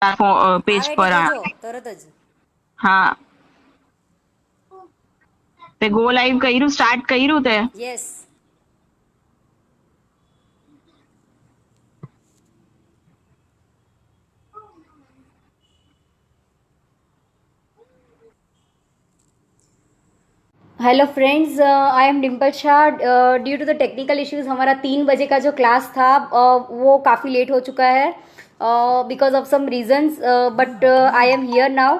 Page આવે એટલે પર કહેજો તરત જ. હા તે ગો લાઈવ કર્યું સ્ટાર્ટ કર્યું તે yes. Hello friends, I am Dimple Shah. Due to the technical issues हमारा 3 बजे का जो क्लास था वो काफ़ी लेट हो चुका है because of some reasons. But I am here now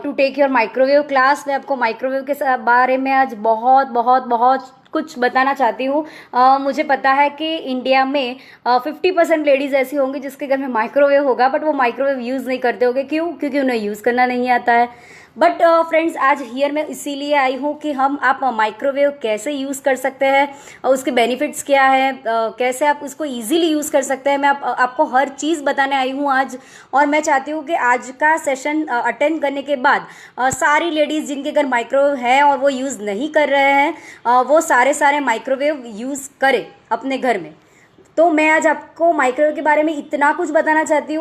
to take your microwave class. मैं आपको माइक्रोवेव के बारे में आज बहुत बहुत बहुत कुछ बताना चाहती हूँ. मुझे पता है कि इंडिया में 50% लेडीज़ ऐसी होंगी जिसके घर में माइक्रोवेव होगा, बट वो माइक्रोवेव यूज़ नहीं करते होंगे. क्यों? क्योंकि उन्हें यूज़ करना नहीं आता है. बट फ्रेंड्स, आज हियर मैं इसीलिए आई हूँ कि हम आप माइक्रोवेव कैसे यूज़ कर सकते हैं और उसके बेनिफिट्स क्या है, कैसे आप उसको इजीली यूज़ कर सकते हैं. मैं आपको हर चीज़ बताने आई हूँ आज. और मैं चाहती हूँ कि आज का सेशन अटेंड करने के बाद सारी लेडीज़ जिनके घर माइक्रोवेव है और वो यूज़ नहीं कर रहे हैं, वो सारे माइक्रोवेव यूज़ करें अपने घर में. तो मैं आज आपको माइक्रोवेव के बारे में इतना कुछ बताना चाहती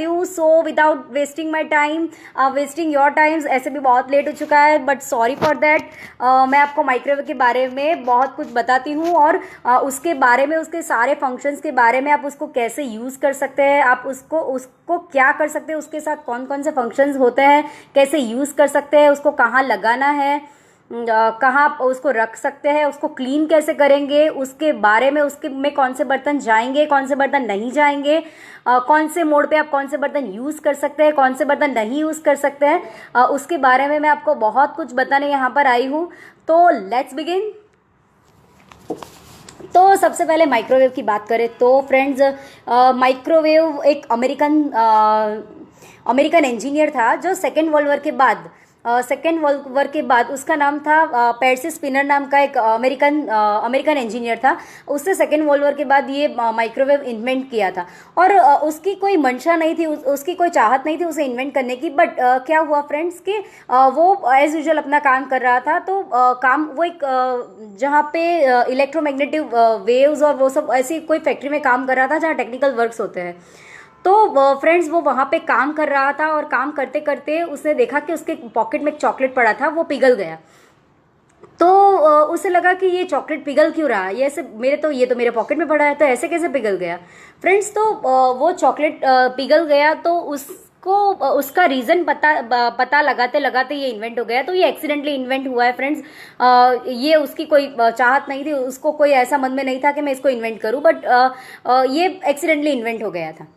हूँ. So without wasting my time, wasting your time's, ऐसे भी बहुत लेट हो चुका है, बट सॉरी फॉर दैट. मैं आपको माइक्रोवेव के बारे में बहुत कुछ बताती हूँ और उसके बारे में, उसके सारे फंक्शंस के बारे में, आप उसको कैसे यूज़ कर सकते हैं, आप उसको उसको क्या कर सकते हैं, उसके साथ कौन कौन से फंक्शंस होते हैं, कैसे यूज़ कर सकते हैं, उसको कहाँ लगाना है, कहाँ आप उसको रख सकते हैं, उसको क्लीन कैसे करेंगे, उसके बारे में, उसके में कौन से बर्तन जाएंगे, कौन से बर्तन नहीं जाएंगे, कौन से मोड पे आप कौन से बर्तन यूज़ कर सकते हैं, कौन से बर्तन नहीं यूज़ कर सकते हैं, उसके बारे में मैं आपको बहुत कुछ बताने यहाँ पर आई हूँ. तो लेट्स बिगिन. तो सबसे पहले माइक्रोवेव की बात करें तो फ्रेंड्स, माइक्रोवेव एक अमेरिकन इंजीनियर था जो सेकेंड वर्ल्ड वॉर के बाद उसका नाम था पेर्सी स्पिनर नाम का एक अमेरिकन इंजीनियर था. उसने सेकेंड वर्ल्ड वॉर के बाद ये माइक्रोवेव इन्वेंट किया था. और उसकी कोई मंशा नहीं थी, उसकी कोई चाहत नहीं थी उसे इन्वेंट करने की. बट क्या हुआ फ्रेंड्स कि वो एज यूजुअल अपना काम कर रहा था. तो काम वो एक जहाँ पे इलेक्ट्रोमैग्नेटिक वेव्स और वो सब ऐसी कोई फैक्ट्री में काम कर रहा था जहाँ टेक्निकल वर्क्स होते हैं. तो फ्रेंड्स, वो वहाँ पे काम कर रहा था और काम करते करते उसने देखा कि उसके पॉकेट में एक चॉकलेट पड़ा था, वो पिघल गया. तो उसे लगा कि ये चॉकलेट पिघल क्यों रहा है, ये ऐसे ये तो मेरे पॉकेट में पड़ा है, तो ऐसे कैसे पिघल गया फ्रेंड्स. तो वो चॉकलेट पिघल गया तो उसको उसका रीज़न पता लगाते लगाते ये इन्वेंट हो गया. तो ये एक्सीडेंटली इन्वेंट हुआ है फ्रेंड्स. ये उसकी कोई चाहत नहीं थी, उसको कोई ऐसा मन में नहीं था कि मैं इसको इन्वेंट करूँ, बट ये एक्सीडेंटली इन्वेंट हो गया था.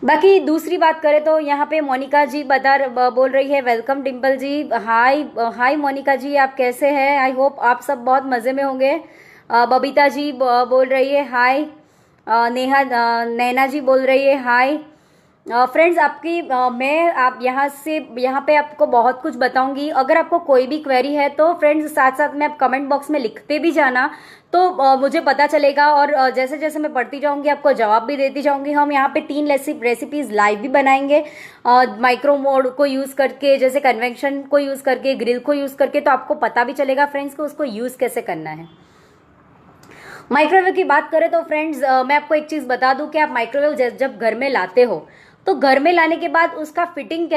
बाकी दूसरी बात करें तो यहाँ पे मोनिका जी बोल रही है, वेलकम डिम्पल जी. हाय हाय मोनिका जी, आप कैसे हैं? आई होप आप सब बहुत मज़े में होंगे. बबीता जी बोल रही है हाय. नैना जी बोल रही है हाय. फ्रेंड्स, मैं आप यहाँ पे आपको बहुत कुछ बताऊंगी. अगर आपको कोई भी क्वेरी है तो फ्रेंड्स साथ साथ में आप कमेंट बॉक्स में लिखते भी जाना, तो मुझे पता चलेगा. और जैसे जैसे मैं पढ़ती जाऊंगी आपको जवाब भी देती जाऊंगी. हम यहाँ पे 3 रेसिपीज़ लाइव भी बनाएंगे माइक्रो मोड को यूज़ करके, जैसे कन्वेक्शन को यूज़ करके, ग्रिल को यूज़ करके. तो आपको पता भी चलेगा फ्रेंड्स को उसको यूज़ कैसे करना है. माइक्रोवेव की बात करें तो फ्रेंड्स, मैं आपको एक चीज़ बता दूं कि आप माइक्रोवेव जब घर में लाते हो तो घर में लाने के बाद उसका आप फिटिंग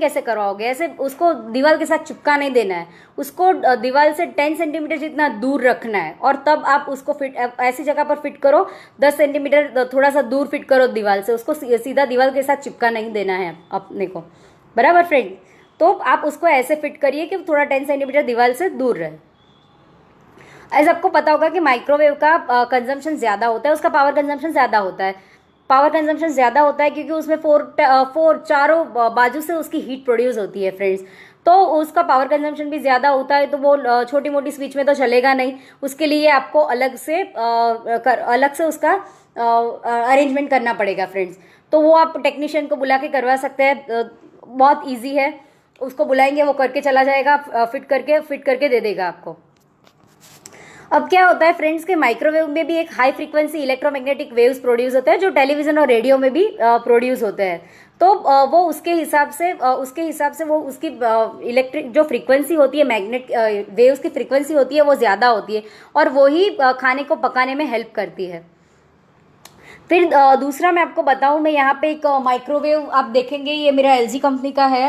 कैसे करवाओगे. ऐसे उसको दीवार के साथ चिपका नहीं देना है, उसको दीवार से 10 सेंटीमीटर जितना दूर रखना है और तब आप उसको ऐसी जगह पर फिट करो. 10 सेंटीमीटर थोड़ा सा दूर फिट करो दीवार से, उसको सीधा दीवार के साथ चिपका नहीं देना है अपने को. बराबर फ्रेंड? तो आप उसको ऐसे फिट करिए कि थोड़ा 10 सेंटीमीटर दीवार से दूर रहे. ऐसे आपको पता होगा कि माइक्रोवेव का कंजम्पशन ज़्यादा होता है, उसका पावर कंजम्पशन ज़्यादा होता है. पावर कंजम्पशन ज़्यादा होता है क्योंकि उसमें चारों बाजू से उसकी हीट प्रोड्यूस होती है फ्रेंड्स. तो उसका पावर कंजम्पशन भी ज़्यादा होता है. तो वो छोटी मोटी स्विच में तो चलेगा नहीं, उसके लिए आपको अलग से उसका अरेंजमेंट करना पड़ेगा फ्रेंड्स. तो वो आप टेक्नीशियन को बुला के करवा सकते हैं. बहुत ईजी है, उसको बुलाएंगे वो करके चला जाएगा, फिट करके दे देगा आपको. अब क्या होता है फ्रेंड्स के माइक्रोवेव में भी एक high frequency electromagnetic waves produce होते हैं जो टेलीविजन और रेडियो में भी प्रोड्यूस होते हैं. तो वो उसके हिसाब से वो उसकी इलेक्ट्रिक जो फ्रीक्वेंसी होती है, मैग्नेट वेव्स की फ्रीक्वेंसी होती है, वो ज़्यादा होती है और वो ही खाने को पकाने में हेल्प करती है. फिर दूसरा मैं आपको बताऊं, मैं यहाँ पे एक माइक्रोवेव आप देखेंगे, ये मेरा एलजी कंपनी का है।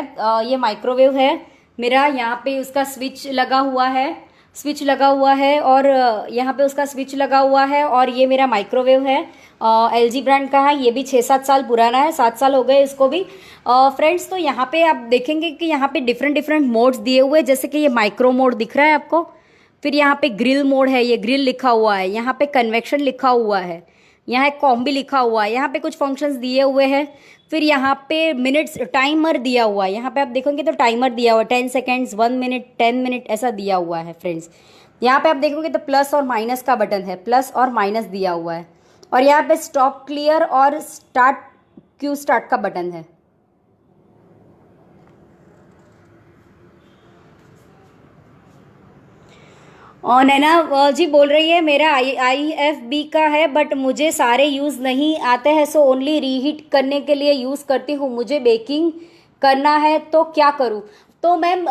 ये माइक्रोवेव है मेरा, यहाँ पे उसका स्विच लगा हुआ है, स्विच लगा हुआ है, और यहाँ पे उसका स्विच लगा हुआ है। और ये मेरा माइक्रोवेव है, एलजी ब्रांड का है। ये भी 6-7 साल पुराना है, 7 साल हो गए इसको भी। फ्रेंड्स, तो यहाँ पे आप देखेंगे कि यहाँ पे डिफरेंट डिफरेंट मोड्स दिए हुए हैं, जैसे कि ये माइक्रो मोड दिख रहा है आपको। फिर यहाँ पे ग्रिल मोड है, ये ग्रिल लिखा हुआ है। यहाँ पे कन्वेक्शन लिखा हुआ है, यहाँ एक कॉम्बी लिखा हुआ है। यहाँ पे कुछ फंक्शंस दिए हुए हैं। फिर यहाँ पे मिनट्स टाइमर दिया हुआ है, यहाँ पे आप देखोगे तो टाइमर दिया हुआ है, 10 सेकेंड्स, 1 मिनट, 10 मिनट ऐसा दिया हुआ है फ्रेंड्स। यहाँ पे आप देखोगे तो प्लस और माइनस का बटन है, प्लस और माइनस दिया हुआ है। और यहाँ पे स्टॉप क्लियर और स्टार्ट क्यू स्टार्ट का बटन है। और नैना जी बोल रही है मेरा IFB का है, बट मुझे सारे यूज़ नहीं आते हैं, सो ओनली रीहीट करने के लिए यूज़ करती हूँ। मुझे बेकिंग करना है तो क्या करूँ? तो मैम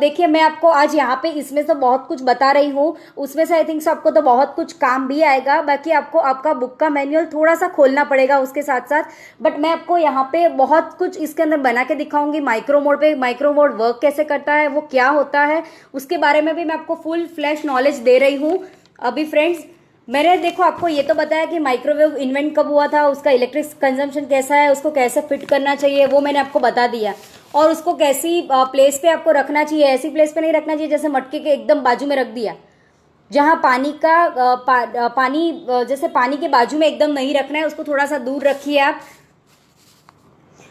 देखिए, मैं आपको आज यहाँ पे इसमें से बहुत कुछ बता रही हूँ, उसमें से आई थिंक सो आपको तो बहुत कुछ काम भी आएगा। बाकी आपको आपका बुक का मैनुअल थोड़ा सा खोलना पड़ेगा उसके साथ साथ, बट मैं आपको यहाँ पे बहुत कुछ इसके अंदर बना के दिखाऊंगी। माइक्रो मोड पे माइक्रो मोड वर्क कैसे करता है, वो क्या होता है, उसके बारे में भी मैं आपको फुल फ्लैश नॉलेज दे रही हूँ अभी। फ्रेंड्स, मैंने देखो आपको ये तो बताया कि माइक्रोवेव इन्वेंट कब हुआ था, उसका इलेक्ट्रिक कंजम्पशन कैसा है, उसको कैसे फिट करना चाहिए, वो मैंने आपको बता दिया। और उसको कैसी प्लेस पे आपको रखना चाहिए, ऐसी प्लेस पे नहीं रखना चाहिए जैसे मटके के एकदम बाजू में रख दिया, जहाँ पानी का पानी जैसे पानी के बाजू में एकदम नहीं रखना है, उसको थोड़ा सा दूर रखिए आप।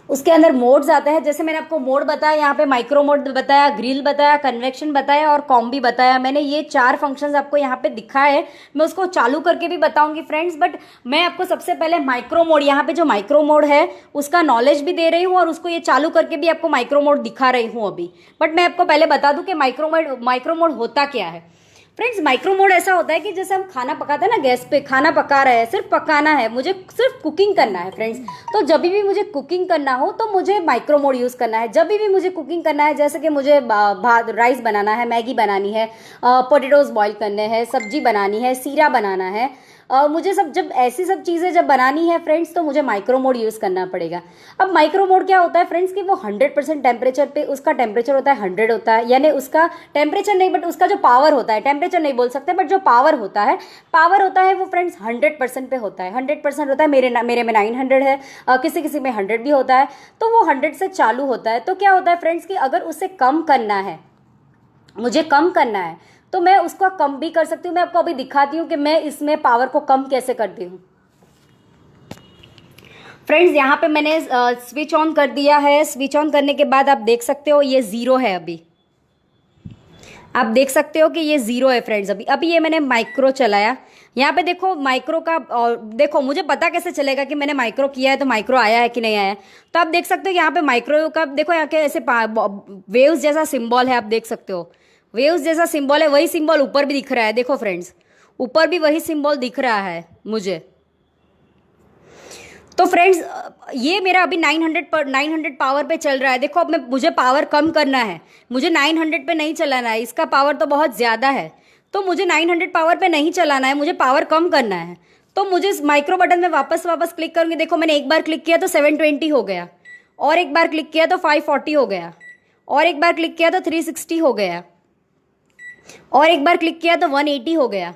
उसके अंदर मोड्स आते हैं, जैसे मैंने आपको मोड बताया, यहाँ पे माइक्रो मोड बताया, ग्रिल बताया, कन्वेक्शन बताया और कॉम्बी बताया। मैंने ये 4 फंक्शंस आपको यहाँ पे दिखाए हैं, मैं उसको चालू करके भी बताऊंगी फ्रेंड्स। बट मैं आपको सबसे पहले माइक्रो मोड, यहाँ पे जो माइक्रो मोड है उसका नॉलेज भी दे रही हूँ और उसको ये चालू करके भी आपको माइक्रो मोड दिखा रही हूँ अभी। बट मैं आपको पहले बता दूं कि माइक्रो मोड होता क्या है। फ्रेंड्स, माइक्रो मोड ऐसा होता है कि जैसे हम खाना पकाते हैं ना, गैस पे खाना पका रहे हैं, सिर्फ पकाना है, मुझे सिर्फ कुकिंग करना है फ्रेंड्स। तो जब भी मुझे कुकिंग करना हो तो मुझे माइक्रो मोड यूज़ करना है। जब भी मुझे कुकिंग करना है, जैसे कि मुझे भात राइस बनाना है, मैगी बनानी है, पोटैटोज बॉईल करने हैं, सब्जी बनानी है, सीरा बनाना है, मुझे जब ऐसी सब चीज़ें जब बनानी है फ्रेंड्स, तो मुझे माइक्रो मोड यूज़ करना पड़ेगा। अब माइक्रो मोड क्या होता है फ्रेंड्स कि वो 100% टेम्परेचर पे, उसका टेम्परेचर होता है 100 होता है, यानी उसका टेम्परेचर नहीं बट उसका जो पावर होता है, टेम्परेचर नहीं बोल सकते बट जो पावर होता है वो फ्रेंड्स 100% पे होता है। 100% होता है, मेरे में 900 है, किसी किसी में 100 भी होता है, तो वो 100 से चालू होता है। तो क्या होता है फ्रेंड्स कि अगर उसे कम करना है, मुझे कम करना है, तो मैं उसको कम भी कर सकती हूँ। मैं आपको अभी दिखाती हूँ कि मैं इसमें पावर को कम कैसे करती हूँ। फ्रेंड्स, यहाँ पे मैंने स्विच ऑन कर दिया है। स्विच ऑन करने के बाद आप देख सकते हो ये 0 है। अभी आप देख सकते हो कि ये 0 है फ्रेंड्स। अभी ये मैंने माइक्रो चलाया, यहाँ पे देखो माइक्रो का, और देखो मुझे पता कैसे चलेगा कि मैंने माइक्रो किया है तो माइक्रो आया है कि नहीं आया है। तो आप देख सकते हो कि यहाँ पे माइक्रो का देखो, यहाँ के ऐसे वेव्स जैसा सिंबल है, आप देख सकते हो वेव्स जैसा सिंबल है। वही सिंबल ऊपर भी दिख रहा है, देखो फ्रेंड्स, ऊपर भी वही सिंबल दिख रहा है मुझे। तो फ्रेंड्स, ये मेरा अभी 900 पावर पे चल रहा है। देखो अब मुझे पावर कम करना है, मुझे 900 पे नहीं चलाना है, इसका पावर तो बहुत ज़्यादा है, तो मुझे 900 पावर पे नहीं चलाना है, मुझे पावर कम करना है। तो मुझे इस माइक्रो बटन में वापस क्लिक करूँगी। देखो मैंने एक बार क्लिक किया तो 720 हो गया, और एक बार क्लिक किया तो 540 हो गया, और एक बार क्लिक किया तो 360 हो गया, और एक बार क्लिक किया तो 180 हो गया,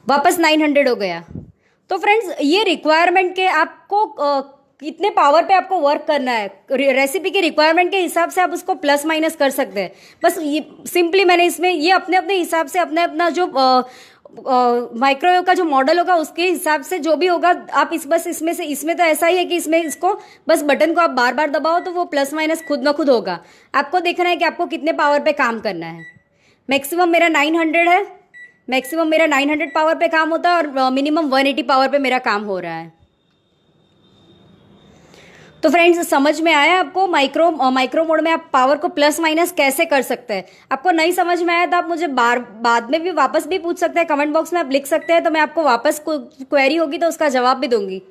वापस 900 हो गया। तो फ्रेंड्स, ये रिक्वायरमेंट के आपको कितने पावर पे आपको वर्क करना है, रेसिपी के रिक्वायरमेंट के हिसाब से आप उसको प्लस माइनस कर सकते हैं। बस ये सिंपली मैंने इसमें ये अपने अपने हिसाब से अपना जो माइक्रोवेव का जो मॉडल होगा उसके हिसाब से जो भी होगा आप इसमें तो ऐसा ही है कि इसमें इसको बस बटन को आप बार बार दबाओ तो वो प्लस माइनस खुद ब खुद होगा। आपको देखना है कि आपको कितने पावर पे काम करना है। मैक्सिमम मेरा 900 है, मैक्सिमम मेरा 900 पावर पे काम होता है और मिनिमम 180 पावर पे मेरा काम हो रहा है। तो फ्रेंड्स, समझ में आया आपको माइक्रो मोड में आप पावर को प्लस माइनस कैसे कर सकते हैं? आपको नहीं समझ में आया तो आप मुझे बाद में भी वापस भी पूछ सकते हैं, कमेंट बॉक्स में आप लिख सकते हैं, तो मैं आपको वापस क्वेरी होगी तो उसका जवाब भी दूंगी।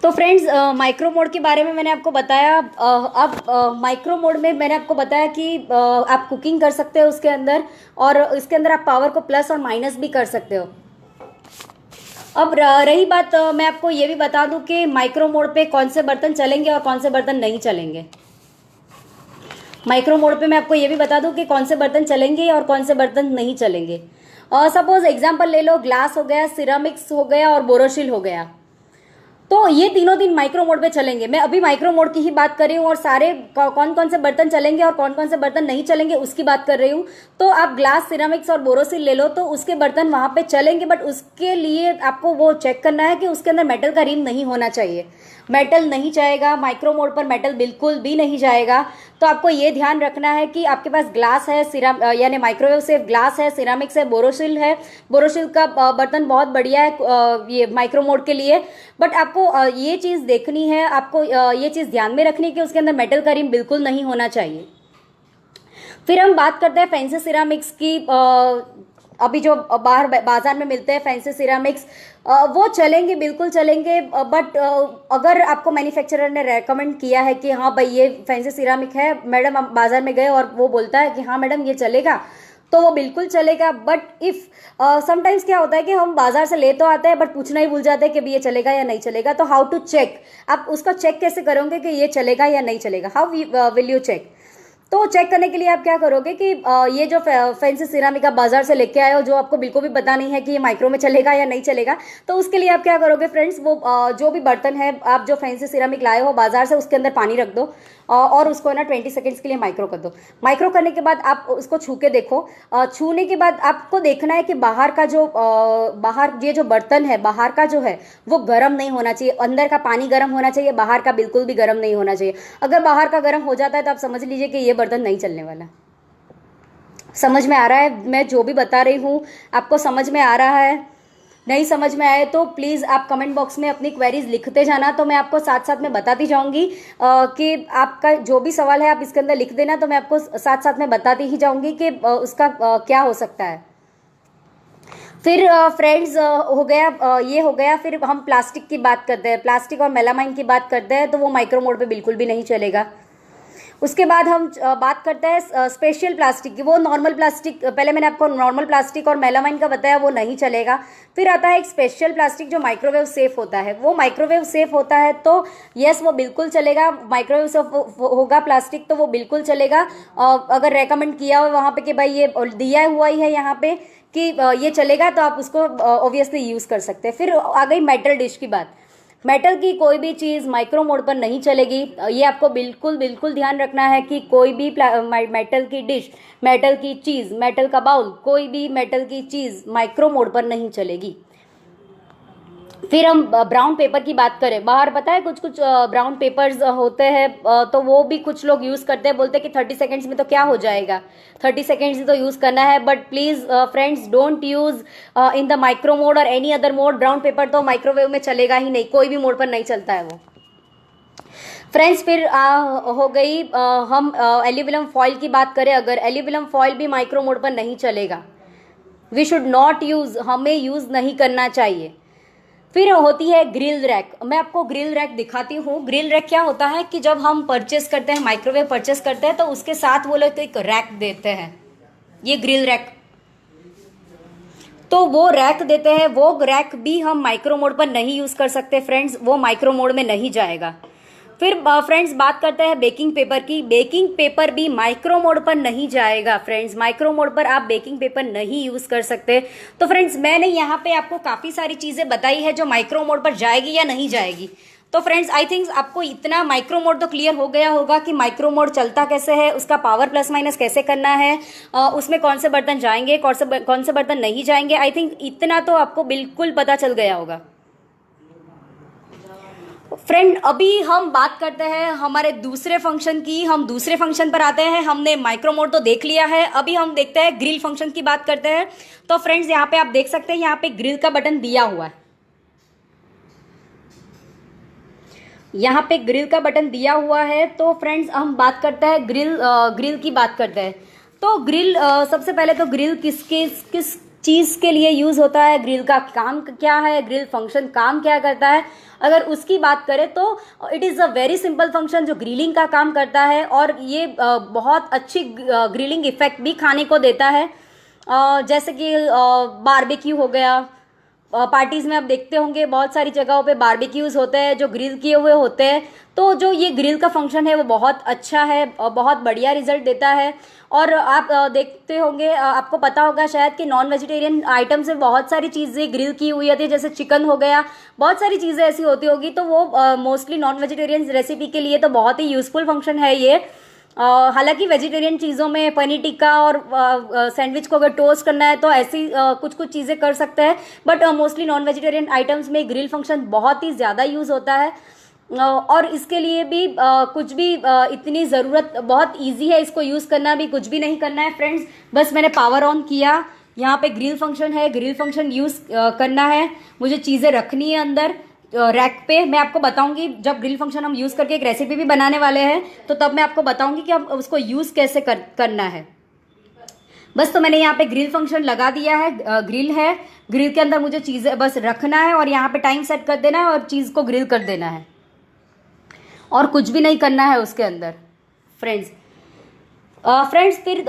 तो फ्रेंड्स माइक्रो मोड के बारे में मैंने आपको बताया। अब माइक्रो मोड में मैंने आपको बताया कि आप कुकिंग कर सकते हो उसके अंदर, और इसके अंदर आप पावर को प्लस और माइनस भी कर सकते हो। अब रही बात, मैं आपको ये भी बता दूं कि माइक्रो मोड पे कौन से बर्तन चलेंगे और कौन से बर्तन नहीं चलेंगे। माइक्रो मोड पे मैं आपको ये भी बता दूं कि कौन से बर्तन चलेंगे और कौन से बर्तन नहीं चलेंगे। सपोज एग्जांपल ले लो, ग्लास हो गया, सिरामिक्स हो गया और बोरोसिल हो गया, तो ये तीनों दिन माइक्रो मोड पे चलेंगे। मैं अभी माइक्रो मोड की ही बात कर रही हूँ, और सारे कौन कौन से बर्तन चलेंगे और कौन कौन से बर्तन नहीं चलेंगे उसकी बात कर रही हूँ। तो आप ग्लास, सिरामिक्स और बोरोसिल ले लो, तो उसके बर्तन वहां पे चलेंगे, बट उसके लिए आपको वो चेक करना है कि उसके अंदर मेटल का रिम नहीं होना चाहिए। मेटल नहीं जाएगा माइक्रो मोड पर, मेटल बिल्कुल भी नहीं जाएगा। तो आपको ये ध्यान रखना है कि आपके पास ग्लास है, यानी माइक्रोवेव सेफ ग्लास है, सिरामिक्स है, बोरोसिल है। बोरोसिल का बर्तन बहुत बढ़िया है ये माइक्रो मोड के लिए। बट आपको ये चीज़ देखनी है, आपको ये चीज़ ध्यान में रखनी है कि उसके अंदर मेटल का रिम बिल्कुल नहीं होना चाहिए। फिर हम बात करते हैं फैंसी सिरामिक्स की। अभी जो बाहर बाजार में मिलते हैं फैंसी सिरामिक्स, वो चलेंगे, बिल्कुल चलेंगे। बट अगर आपको मैन्युफैक्चरर ने रेकमेंड किया है कि हाँ भाई ये फैंसी सिरामिक है, मैडम आप बाजार में गए और वो बोलता है कि हाँ मैडम ये चलेगा, तो वो बिल्कुल चलेगा। बट इफ समटाइम्स क्या होता है कि हम बाजार से ले तो आते हैं बट पूछना ही भूल जाते हैं कि भी ये चलेगा या नहीं चलेगा। तो हाउ टू चेक, आप उसका चेक कैसे करोगे कि ये चलेगा या नहीं चलेगा? How will you check? तो चेक करने के लिए आप क्या करोगे कि ये जो फैंसी सिरामिक आप बाजार से लेके आए हो, जो आपको बिल्कुल भी पता नहीं है कि ये माइक्रो में चलेगा या नहीं चलेगा, तो उसके लिए आप क्या करोगे फ्रेंड्स, वो जो भी बर्तन है आप जो फैंसी सिरामिक लाए हो बाजार से, उसके अंदर पानी रख दो और उसको ना 20 सेकेंड्स के लिए माइक्रो कर दो। माइक्रो करने के बाद आप उसको छू के देखो। छूने के बाद आपको देखना है कि बाहर का जो बाहर ये जो बर्तन है, बाहर का जो है वो गर्म नहीं होना चाहिए। अंदर का पानी गर्म होना चाहिए, बाहर का बिल्कुल भी गर्म नहीं होना चाहिए। अगर बाहर का गर्म हो जाता है तो आप समझ लीजिए कि ये बर्तन नहीं चलने वाला। समझ में आ रहा है मैं जो भी बता रही हूँ? आपको समझ में आ रहा है? नहीं समझ में आए तो प्लीज़ आप कमेंट बॉक्स में अपनी क्वेरीज लिखते जाना, तो मैं आपको साथ साथ में बताती जाऊंगी कि आपका जो भी सवाल है आप इसके अंदर लिख देना, तो मैं आपको साथ साथ में बताती ही जाऊंगी कि उसका क्या हो सकता है। फिर फ्रेंड्स हो गया, ये हो गया। फिर हम प्लास्टिक की बात करते हैं, प्लास्टिक और मेलामाइन की बात करते हैं, तो वो माइक्रो मोड पे बिल्कुल भी नहीं चलेगा। उसके बाद हम बात करते हैं स्पेशल प्लास्टिक की। वो नॉर्मल प्लास्टिक, पहले मैंने आपको नॉर्मल प्लास्टिक और मेलामाइन का बताया, वो नहीं चलेगा। फिर आता है एक स्पेशल प्लास्टिक जो माइक्रोवेव सेफ होता है। वो माइक्रोवेव सेफ होता है तो यस वो बिल्कुल चलेगा। माइक्रोवेव सेफ होगा प्लास्टिक तो वो बिल्कुल चलेगा। अगर रेकमेंड किया हो वहाँ पे कि भाई ये दिया हुआ ही है यहाँ पे कि ये चलेगा, तो आप उसको ऑब्वियसली यूज़ कर सकते हैं। फिर आ गई मेटल डिश की बात। मेटल की कोई भी चीज़ माइक्रो मोड पर नहीं चलेगी। ये आपको बिल्कुल बिल्कुल ध्यान रखना है कि कोई भी मेटल की डिश, मेटल की चीज़, मेटल का बाउल, कोई भी मेटल की चीज़ माइक्रो मोड पर नहीं चलेगी। फिर हम ब्राउन पेपर की बात करें, बाहर पता है कुछ कुछ ब्राउन पेपर्स होते हैं, तो वो भी कुछ लोग यूज़ करते हैं, बोलते हैं कि 30 सेकेंड्स में तो क्या हो जाएगा, 30 सेकेंड्स ही तो यूज़ करना है। But please friends don't use in the micro mode और any other mode. Brown paper तो माइक्रोवेव में चलेगा ही नहीं, कोई भी मोड पर नहीं चलता है वो। फ्रेंड्स फिर हो गई हम एल्यूमिनियम फॉइल की बात करें। अगर एल्यूमिनियम फॉइल भी माइक्रो मोड पर नहीं चलेगा, वी शुड नॉट यूज़, हमें यूज़ नहीं करना चाहिए। फिर होती है ग्रिल रैक। मैं आपको ग्रिल रैक दिखाती हूँ। ग्रिल रैक क्या होता है कि जब हम परचेस करते हैं, माइक्रोवेव परचेस करते हैं, तो उसके साथ वो लोग एक रैक देते हैं, ये ग्रिल रैक। तो वो रैक देते हैं, वो रैक भी हम माइक्रो मोड पर नहीं यूज़ कर सकते फ्रेंड्स, वो माइक्रो मोड में नहीं जाएगा। फिर फ्रेंड्स बात करते हैं बेकिंग पेपर की। बेकिंग पेपर भी माइक्रो मोड पर नहीं जाएगा फ्रेंड्स, माइक्रो मोड पर आप बेकिंग पेपर नहीं यूज़ कर सकते। तो फ्रेंड्स मैंने यहाँ पे आपको काफ़ी सारी चीज़ें बताई है जो माइक्रो मोड पर जाएगी या नहीं जाएगी। तो फ्रेंड्स आई थिंक आपको इतना माइक्रो मोड तो क्लियर हो गया होगा कि माइक्रो मोड चलता कैसे है, उसका पावर प्लस माइनस कैसे करना है, उसमें कौन से बर्तन जाएंगे, कौन से बर्तन नहीं जाएंगे। आई थिंक इतना तो आपको बिल्कुल पता चल गया होगा। फ्रेंड अभी हम बात करते हैं हमारे दूसरे फंक्शन की। हम दूसरे फंक्शन पर आते हैं। हमने माइक्रो मोड तो देख लिया है, अभी हम देखते हैं ग्रिल फंक्शन की बात करते हैं। तो फ्रेंड्स यहाँ पे आप देख सकते हैं, यहाँ पे ग्रिल का बटन दिया हुआ है, यहाँ पे ग्रिल का बटन दिया हुआ है। तो फ्रेंड्स हम बात करते हैं ग्रिल की बात करते हैं। तो ग्रिल सबसे पहले तो ग्रिल किस चीज़ के लिए यूज़ होता है, ग्रिल का काम क्या है, ग्रिल फंक्शन काम क्या करता है, अगर उसकी बात करें तो it is a very simple function जो ग्रिलिंग का काम करता है और ये बहुत अच्छी ग्रिलिंग इफेक्ट भी खाने को देता है। जैसे कि बारबेक्यू हो गया, पार्टीज़ में आप देखते होंगे बहुत सारी जगहों पे बारबेक्यूज़ होते हैं जो ग्रिल किए हुए होते हैं। तो जो ये ग्रिल का फंक्शन है वो बहुत अच्छा है और बहुत बढ़िया रिजल्ट देता है। और आप देखते होंगे, आपको पता होगा शायद कि नॉन वेजिटेरियन आइटम से बहुत सारी चीज़ें ग्रिल की हुई होती है, जैसे चिकन हो गया, बहुत सारी चीज़ें ऐसी होती होगी। तो वो मोस्टली नॉन वेजिटेरियन रेसिपी के लिए तो बहुत ही यूज़फुल फंक्शन है ये। हालांकि वेजिटेरियन चीज़ों में पनीर टिक्का और सैंडविच को अगर टोस्ट करना है तो ऐसी कुछ कुछ चीज़ें कर सकते हैं, but mostly non vegetarian items में ग्रिल फंक्शन बहुत ही ज़्यादा यूज़ होता है। और इसके लिए भी कुछ भी इतनी ज़रूरत, बहुत इजी है इसको यूज़ करना, भी कुछ भी नहीं करना है फ्रेंड्स। बस मैंने पावर ऑन किया, यहाँ पे ग्रिल फंक्शन है, ग्रिल फंक्शन यूज़ करना है, मुझे चीज़ें रखनी है अंदर रैक पे। मैं आपको बताऊंगी जब ग्रिल फंक्शन हम यूज़ करके एक रेसिपी भी बनाने वाले हैं तो तब मैं आपको बताऊंगी कि हम उसको यूज़ कैसे करना है। बस तो मैंने यहाँ पे ग्रिल फंक्शन लगा दिया है, ग्रिल है, ग्रिल के अंदर मुझे चीज़ें बस रखना है और यहाँ पे टाइम सेट कर देना है और चीज़ को ग्रिल कर देना है और कुछ भी नहीं करना है उसके अंदर फ्रेंड्स। फिर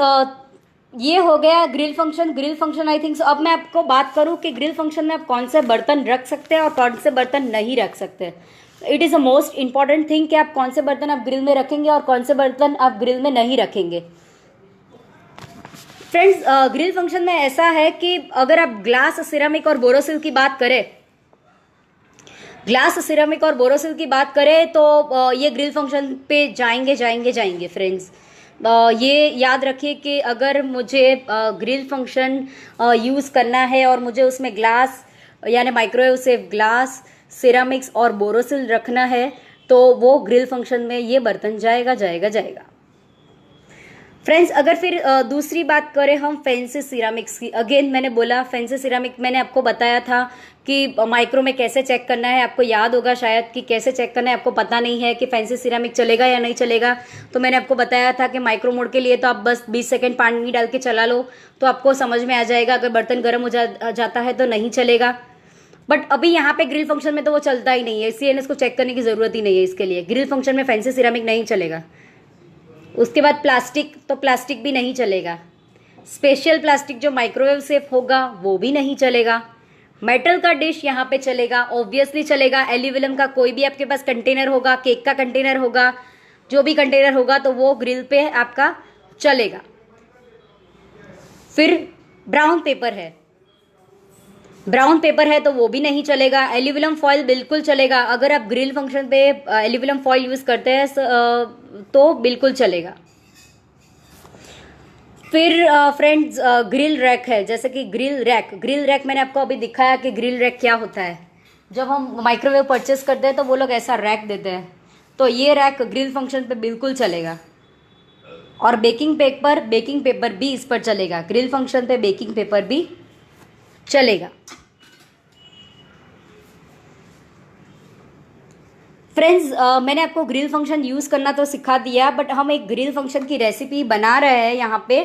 ये हो गया grill function. Grill function I think. अब मैं आपको बात करूं कि ग्रिल फंक्शन में आप कौन से बर्तन रख सकते हैं और कौन से बर्तन नहीं रख सकते। It is a most important thing कि आप कौन से बर्तन आप ग्रिल में रखेंगे और कौन से बर्तन आप ग्रिल में नहीं रखेंगे। फ्रेंड्स, ग्रिल फंक्शन में ऐसा है कि अगर आप ग्लास, सिरेमिक और बोरोसिल की बात करें, ग्लास, सिरेमिक और बोरोसिल की बात करें तो ये ग्रिल फंक्शन पे जाएंगे फ्रेंड्स। ये याद रखिए कि अगर मुझे ग्रिल फंक्शन यूज़ करना है और मुझे उसमें ग्लास यानी माइक्रोवेव सेफ ग्लास, सिरेमिक्स और बोरोसिल रखना है तो वो ग्रिल फंक्शन में ये बर्तन जाएगा। फ्रेंड्स, अगर फिर दूसरी बात करें हम फैंसी सिरामिक्स की, अगेन मैंने बोला फैंसी सिरामिक, मैंने आपको बताया था कि माइक्रो में कैसे चेक करना है। आपको याद होगा शायद कि कैसे चेक करना है, आपको पता नहीं है कि फैंसी सिरामिक चलेगा या नहीं चलेगा। तो मैंने आपको बताया था कि माइक्रो मोड के लिए तो आप बस 20 सेकेंड पानी डाल के चला लो तो आपको समझ में आ जाएगा। अगर बर्तन गर्म हो जाता है तो नहीं चलेगा। बट अभी यहाँ पे ग्रिल फंक्शन में तो वो चलता ही नहीं है, इसलिए इसको चेक करने की ज़रूरत ही नहीं है। इसके लिए ग्रिल फंक्शन में फैंसी सिरामिक नहीं चलेगा। उसके बाद प्लास्टिक, तो प्लास्टिक भी नहीं चलेगा। स्पेशल प्लास्टिक जो माइक्रोवेव सेफ होगा वो भी नहीं चलेगा। मेटल का डिश यहाँ पे चलेगा, ऑब्वियसली चलेगा। एल्यूमिनियम का कोई भी आपके पास कंटेनर होगा, केक का कंटेनर होगा, जो भी कंटेनर होगा तो वो ग्रिल पे आपका चलेगा। फिर ब्राउन पेपर है तो वो भी नहीं चलेगा। एल्यूमिनियम फॉइल बिल्कुल चलेगा। अगर आप ग्रिल फंक्शन पे एल्यूमिनियम फॉइल यूज़ करते हैं तो बिल्कुल चलेगा। फिर फ्रेंड्स, ग्रिल रैक है, जैसे कि ग्रिल रैक मैंने आपको अभी दिखाया कि ग्रिल रैक क्या होता है। जब हम माइक्रोवेव परचेस करते हैं तो वो लोग ऐसा रैक देते हैं, तो ये रैक ग्रिल फंक्शन पे बिल्कुल चलेगा। और बेकिंग पेपर भी इस पर चलेगा। ग्रिल फंक्शन पे बेकिंग पेपर भी चलेगा। फ्रेंड्स, मैंने आपको ग्रिल फंक्शन यूज़ करना तो सिखा दिया, बट हम एक ग्रिल फंक्शन की रेसिपी बना रहे हैं यहाँ पे।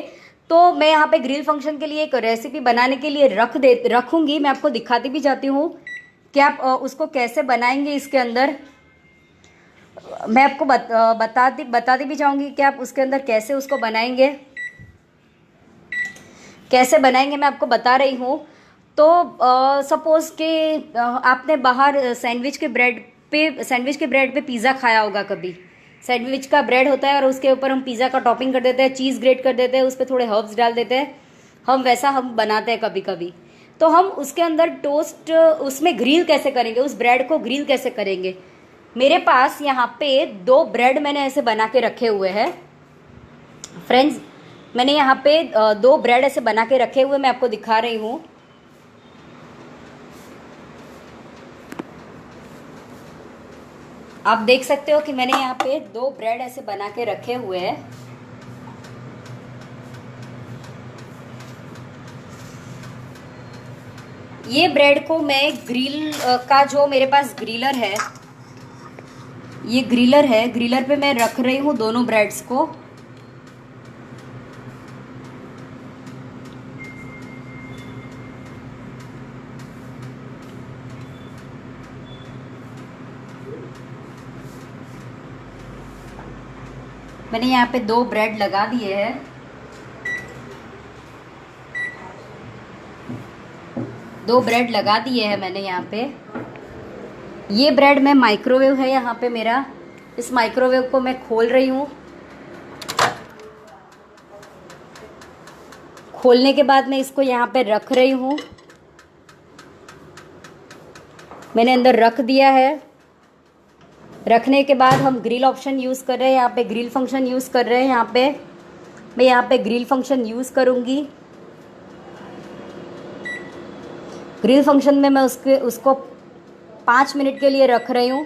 तो मैं यहाँ पे ग्रिल फंक्शन के लिए एक रेसिपी बनाने के लिए रखूँगी। मैं आपको दिखाती भी जाती हूँ कि आप उसको कैसे बनाएंगे। इसके अंदर मैं आपको बताती भी जाऊँगी कि आप उसके अंदर कैसे उसको बनाएंगे, मैं आपको बता रही हूँ। तो सपोज़ कि आपने बाहर सैंडविच के ब्रेड पे पिज़्ज़ा खाया होगा कभी। सैंडविच का ब्रेड होता है और उसके ऊपर हम पिज़्ज़ा का टॉपिंग कर देते हैं, चीज़ ग्रेट कर देते हैं, उस पर थोड़े हर्ब्स डाल देते हैं। हम बनाते हैं कभी कभी। तो हम उसके अंदर टोस्ट, उसमें ग्रिल कैसे करेंगे, उस ब्रेड को ग्रिल कैसे करेंगे। मेरे पास यहाँ पे 2 ब्रेड मैंने ऐसे बना के रखे हुए हैं फ्रेंड्स। मैंने यहाँ पे 2 ब्रेड ऐसे बना के रखे हुए, मैं आपको दिखा रही हूँ। आप देख सकते हो कि मैंने यहाँ पे 2 ब्रेड ऐसे बना के रखे हुए हैं। ये ब्रेड को मैं ग्रिल का, जो मेरे पास ग्रिलर है, ये ग्रिलर पे मैं रख रही हूँ दोनों ब्रेड्स को। मैंने यहाँ पे 2 ब्रेड लगा दिए हैं। दो ब्रेड लगा दिए हैं मैंने यहाँ पे। ये ब्रेड में माइक्रोवेव है यहाँ पे मेरा। इस माइक्रोवेव को मैं खोल रही हूँ। खोलने के बाद मैं इसको यहाँ पे रख रही हूँ। मैंने अंदर रख दिया है। रखने के बाद हम ग्रिल ऑप्शन यूज़ कर रहे हैं, यहाँ पे ग्रिल फंक्शन यूज़ कर रहे हैं। यहाँ पे मैं यहाँ पे ग्रिल फंक्शन यूज़ करूँगी। ग्रिल फंक्शन में मैं उसको 5 मिनट के लिए रख रही हूँ।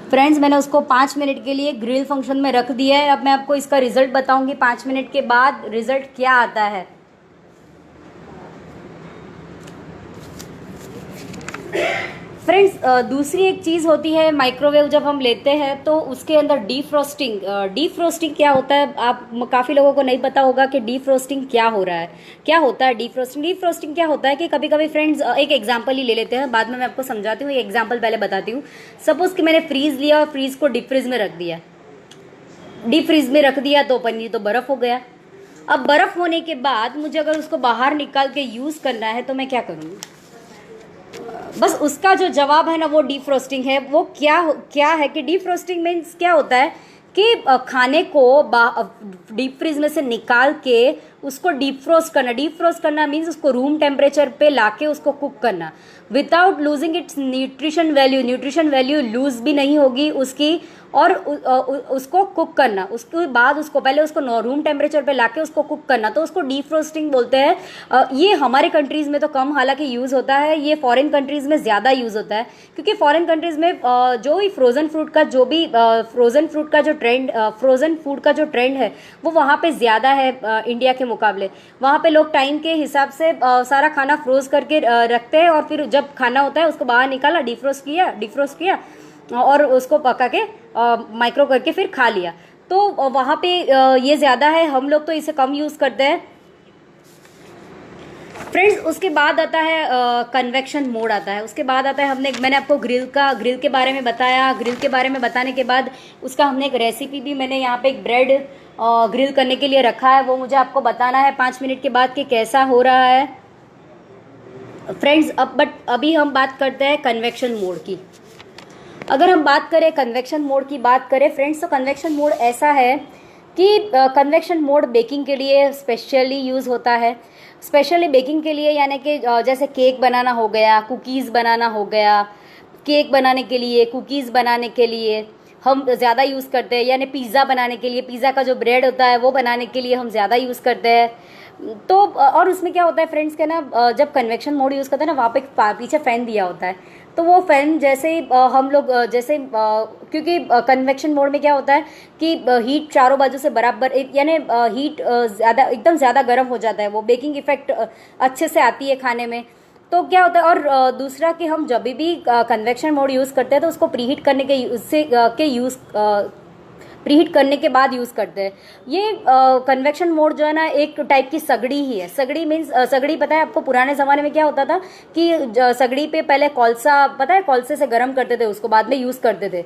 फ्रेंड्स, मैंने उसको 5 मिनट के लिए ग्रिल फंक्शन में रख दिया है। अब मैं आपको इसका रिजल्ट बताऊंगी 5 मिनट के बाद रिजल्ट क्या आता है। फ्रेंड्स, दूसरी एक चीज़ होती है माइक्रोवेव जब हम लेते हैं तो उसके अंदर डीफ्रोस्टिंग क्या होता है, आप काफ़ी लोगों को नहीं पता होगा कि डीफ्रोस्टिंग क्या हो रहा है, क्या होता है डीफ्रोस्टिंग क्या होता है कि कभी कभी फ्रेंड्स, एक एग्जांपल ही ले लेते हैं, बाद में मैं आपको समझाती हूँ। एक एग्जांपल पहले बताती हूँ। सपोज कि मैंने फ्रीज लिया और फ्रीज को डीप फ्रीज में रख दिया। डीप फ्रीज में रख दिया तो पनीर तो बर्फ़ हो गया। अब बर्फ़ होने के बाद मुझे अगर उसको बाहर निकाल के यूज़ करना है तो मैं क्या करूँगी? बस उसका जो जवाब है ना वो डीफ्रोस्टिंग है। वो क्या है कि डीफ्रोस्टिंग मीन्स क्या होता है कि खाने को डीप फ्रीज में से निकाल के उसको डीफ्रोस्ट करना मीन्स उसको रूम टेम्परेचर पे लाके उसको कुक करना without losing its nutrition value lose भी नहीं होगी उसकी, और उसको कुक करना। उसके बाद उसको पहले उसको रूम टेम्परेचर पे लाके उसको कुक करना, तो उसको डीफ्रोस्टिंग बोलते हैं। ये हमारे कंट्रीज़ में तो कम हालांकि यूज़ होता है, ये फॉरेन कंट्रीज़ में ज़्यादा यूज़ होता है, क्योंकि फॉरेन कंट्रीज़ में जो भी फ्रोज़न फूड का जो ट्रेंड है वो वहाँ पे ज़्यादा है इंडिया के मुकाबले। वहाँ पे लोग टाइम के हिसाब से सारा खाना फ्रोज करके रखते हैं, और फिर जब खाना होता है उसको बाहर निकाला, डिफ्रोस्ट किया और उसको पका के माइक्रो करके फिर खा लिया। तो वहाँ पे ये ज़्यादा है, हम लोग तो इसे कम यूज़ करते हैं। फ्रेंड्स, उसके बाद आता है कन्वेक्शन मोड आता है। उसके बाद आता है मैंने आपको ग्रिल के बारे में बताया। ग्रिल के बारे में बताने के बाद उसका हमने एक रेसिपी भी, मैंने यहाँ पे एक ब्रेड ग्रिल करने के लिए रखा है, वो मुझे आपको बताना है 5 मिनट के बाद कि कैसा हो रहा है। फ्रेंड्स, अभी हम बात करते हैं कन्वेक्शन मोड की। अगर हम बात करें कन्वेक्शन मोड की बात करें फ्रेंड्स, तो कन्वेक्शन मोड ऐसा है कि कन्वेक्शन मोड बेकिंग के लिए स्पेशली यूज़ होता है। स्पेशली बेकिंग के लिए यानी कि जैसे केक बनाना हो गया, कुकीज़ बनाना हो गया, केक बनाने के लिए, कुकीज़ बनाने के लिए हम ज़्यादा यूज़ करते हैं। यानी पिज़्ज़ा बनाने के लिए, पिज़्ज़ा का जो ब्रेड होता है वो बनाने के लिए हम ज़्यादा यूज़ करते हैं। तो और उसमें क्या होता है फ्रेंड्स के ना, जब कन्वेक्शन मोड यूज़ करते हैं ना, वहाँ पे पीछे फ़ैन दिया होता है। तो वो फ़ैन जैसे हम लोग जैसे क्योंकि कन्वेक्शन मोड में क्या होता है कि हीट चारों बाजू से बराबर, यानी हीट एकदम ज़्यादा गर्म हो जाता है, वो बेकिंग इफेक्ट अच्छे से आती है खाने में। तो क्या होता है, और दूसरा कि हम जब भी कन्वेक्शन मोड यूज़ करते हैं तो उसको प्रीहीट करने के बाद यूज़ करते हैं। ये कन्वेक्शन मोड जो है ना, एक टाइप की सगड़ी ही है। सगड़ी मीन्स सगड़ी पता है आपको पुराने ज़माने में क्या होता था कि सगड़ी पे पहले कोलसा, पता है, कोलसे से गर्म करते थे, उसको बाद में यूज़ करते थे।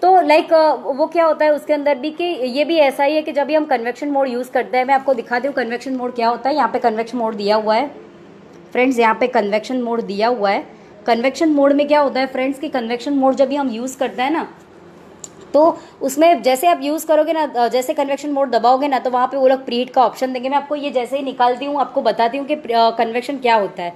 तो लाइक वो क्या होता है उसके अंदर भी कि ये भी ऐसा ही है कि जब भी हम कन्वेक्शन मोड यूज़ करते हैं, मैं आपको दिखाती हूँ कन्वेक्शन मोड क्या होता है। यहाँ पे कन्वेक्शन मोड दिया हुआ है फ्रेंड्स, यहाँ पे कन्वेक्शन मोड दिया हुआ है। कन्वेक्शन मोड में क्या होता है फ्रेंड्स कि कन्वेक्शन मोड जब भी हम यूज़ करते हैं ना, तो उसमें जैसे आप यूज़ करोगे ना, जैसे कन्वेक्शन मोड दबाओगे ना, तो वहाँ पे वो लोग प्रीहीट का ऑप्शन देंगे। मैं आपको ये जैसे ही निकालती हूँ आपको बताती हूँ कि कन्वेक्शन क्या होता है।